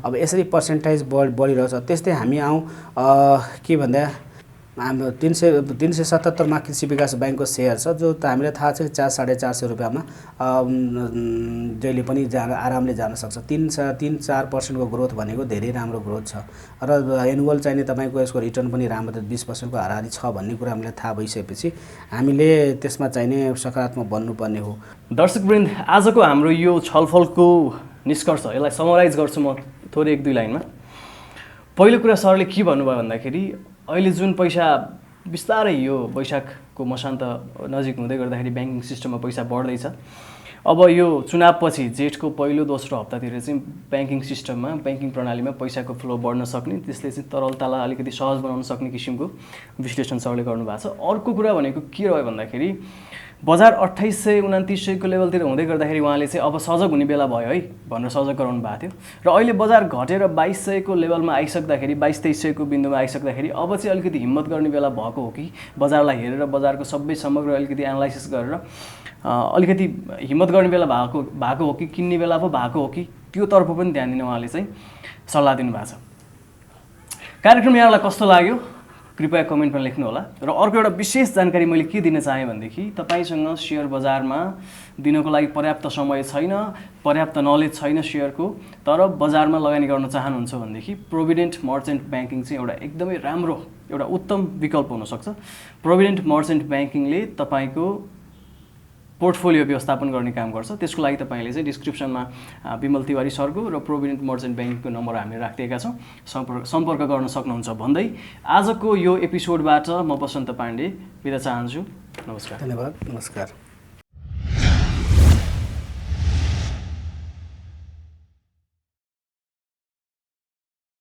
अब यसरी पर्सेन्टेज बढिरहेछ त्यस्तै हामी आउँ के भन्दा हाम्रो 377मा कृषि विकास ब्याङ्कको सेयर छ, जो त हामीलाई थाहा छ 400-450 रुपियाँमा जहिले पनि आरामले जान सक्छ। 3-4% को ग्रोथ भनेको धेरै राम्रो ग्रोथ छ र एनुअल चाहिने तपाईँको यसको रिटर्न पनि राम्रो 20% को हाराहारी छ भन्ने कुरा हामीलाई थाहा भइसकेपछि हामीले त्यसमा चाहिने सकारात्मक बन्नुपर्ने हो। दर्शकवृन्द, आजको हाम्रो यो छलफलको निष्कर्ष यसलाई समराइज गर्छु म थोरै 1-2 लाइनमा। पहिलो कुरा सरले के भन्नुभयो भन्दाखेरि अहिले जुन पैसा बिस्तारै यो वैशाखको मसान्त नजिक हुँदै गर्दाखेरि ब्याङ्किङ सिस्टममा पैसा बढ्दैछ। अब यो चुनावपछि जेठको पहिलो दोस्रो हप्तातिर चाहिँ ब्याङ्किङ सिस्टममा ब्याङ्किङ प्रणालीमा पैसाको फ्लो बढ्न सक्ने, त्यसले चाहिँ तरलतालाई अलिकति सहज बनाउन सक्ने किसिमको विश्लेषण सरले गर्नुभएको छ। अर्को कुरा भनेको के रह्यो भन्दाखेरि बजार 2800-2900 को लेभलतिर हुँदै गर्दाखेरि उहाँले चाहिँ अब सजग हुने बेला भयो है भनेर सजग गराउनु भएको थियो र अहिले बजार घटेर 2200 को लेभलमा आइसक्दाखेरि 2200-2300 को बिन्दुमा आइसक्दाखेरि अब चाहिँ अलिकति हिम्मत गर्ने बेला भएको हो कि बजारलाई हेरेर बजारको सबै समग्र अलिकति एनालाइसिस गरेर अलिकति हिम्मत गर्ने बेला भएको हो कि किन्ने बेला पो भएको हो कि त्योतर्फ पनि ध्यान दिन उहाँले चाहिँ सल्लाह दिनुभएको छ। कार्यक्रम यहाँलाई कस्तो लाग्यो कृपया कमेन्टमा लेख्नुहोला। र अर्को एउटा विशेष जानकारी मैले के दिन चाहेँ भनेदेखि तपाईँसँग सेयर बजारमा दिनको लागि पर्याप्त समय छैन, पर्याप्त नलेज छैन सेयरको, तर बजारमा लगानी गर्न चाहनुहुन्छ भनेदेखि प्रोभिडेन्ट मर्चेन्ट ब्याङ्किङ चाहिँ एउटा एकदमै राम्रो एउटा उत्तम विकल्प हुनसक्छ। प्रोभिडेन्ट मर्चेन्ट ब्याङ्किङले तपाईँको पोर्टफोलियो व्यवस्थापन गर्ने काम गर्छ। त्यसको लागि तपाईँले चाहिँ डिस्क्रिप्सनमा विमल तिवारी सरको र प्रोभिडेन्ट मर्चेन्ट ब्याङ्किङको नम्बर हामीले राखिदिएका छौँ, सम्पर्क गर्न सक्नुहुन्छ भन्दै आजको यो एपिसोडबाट म बसन्त पाण्डे बिदा चाहन्छु। नमस्कार। धन्यवाद। नमस्कार।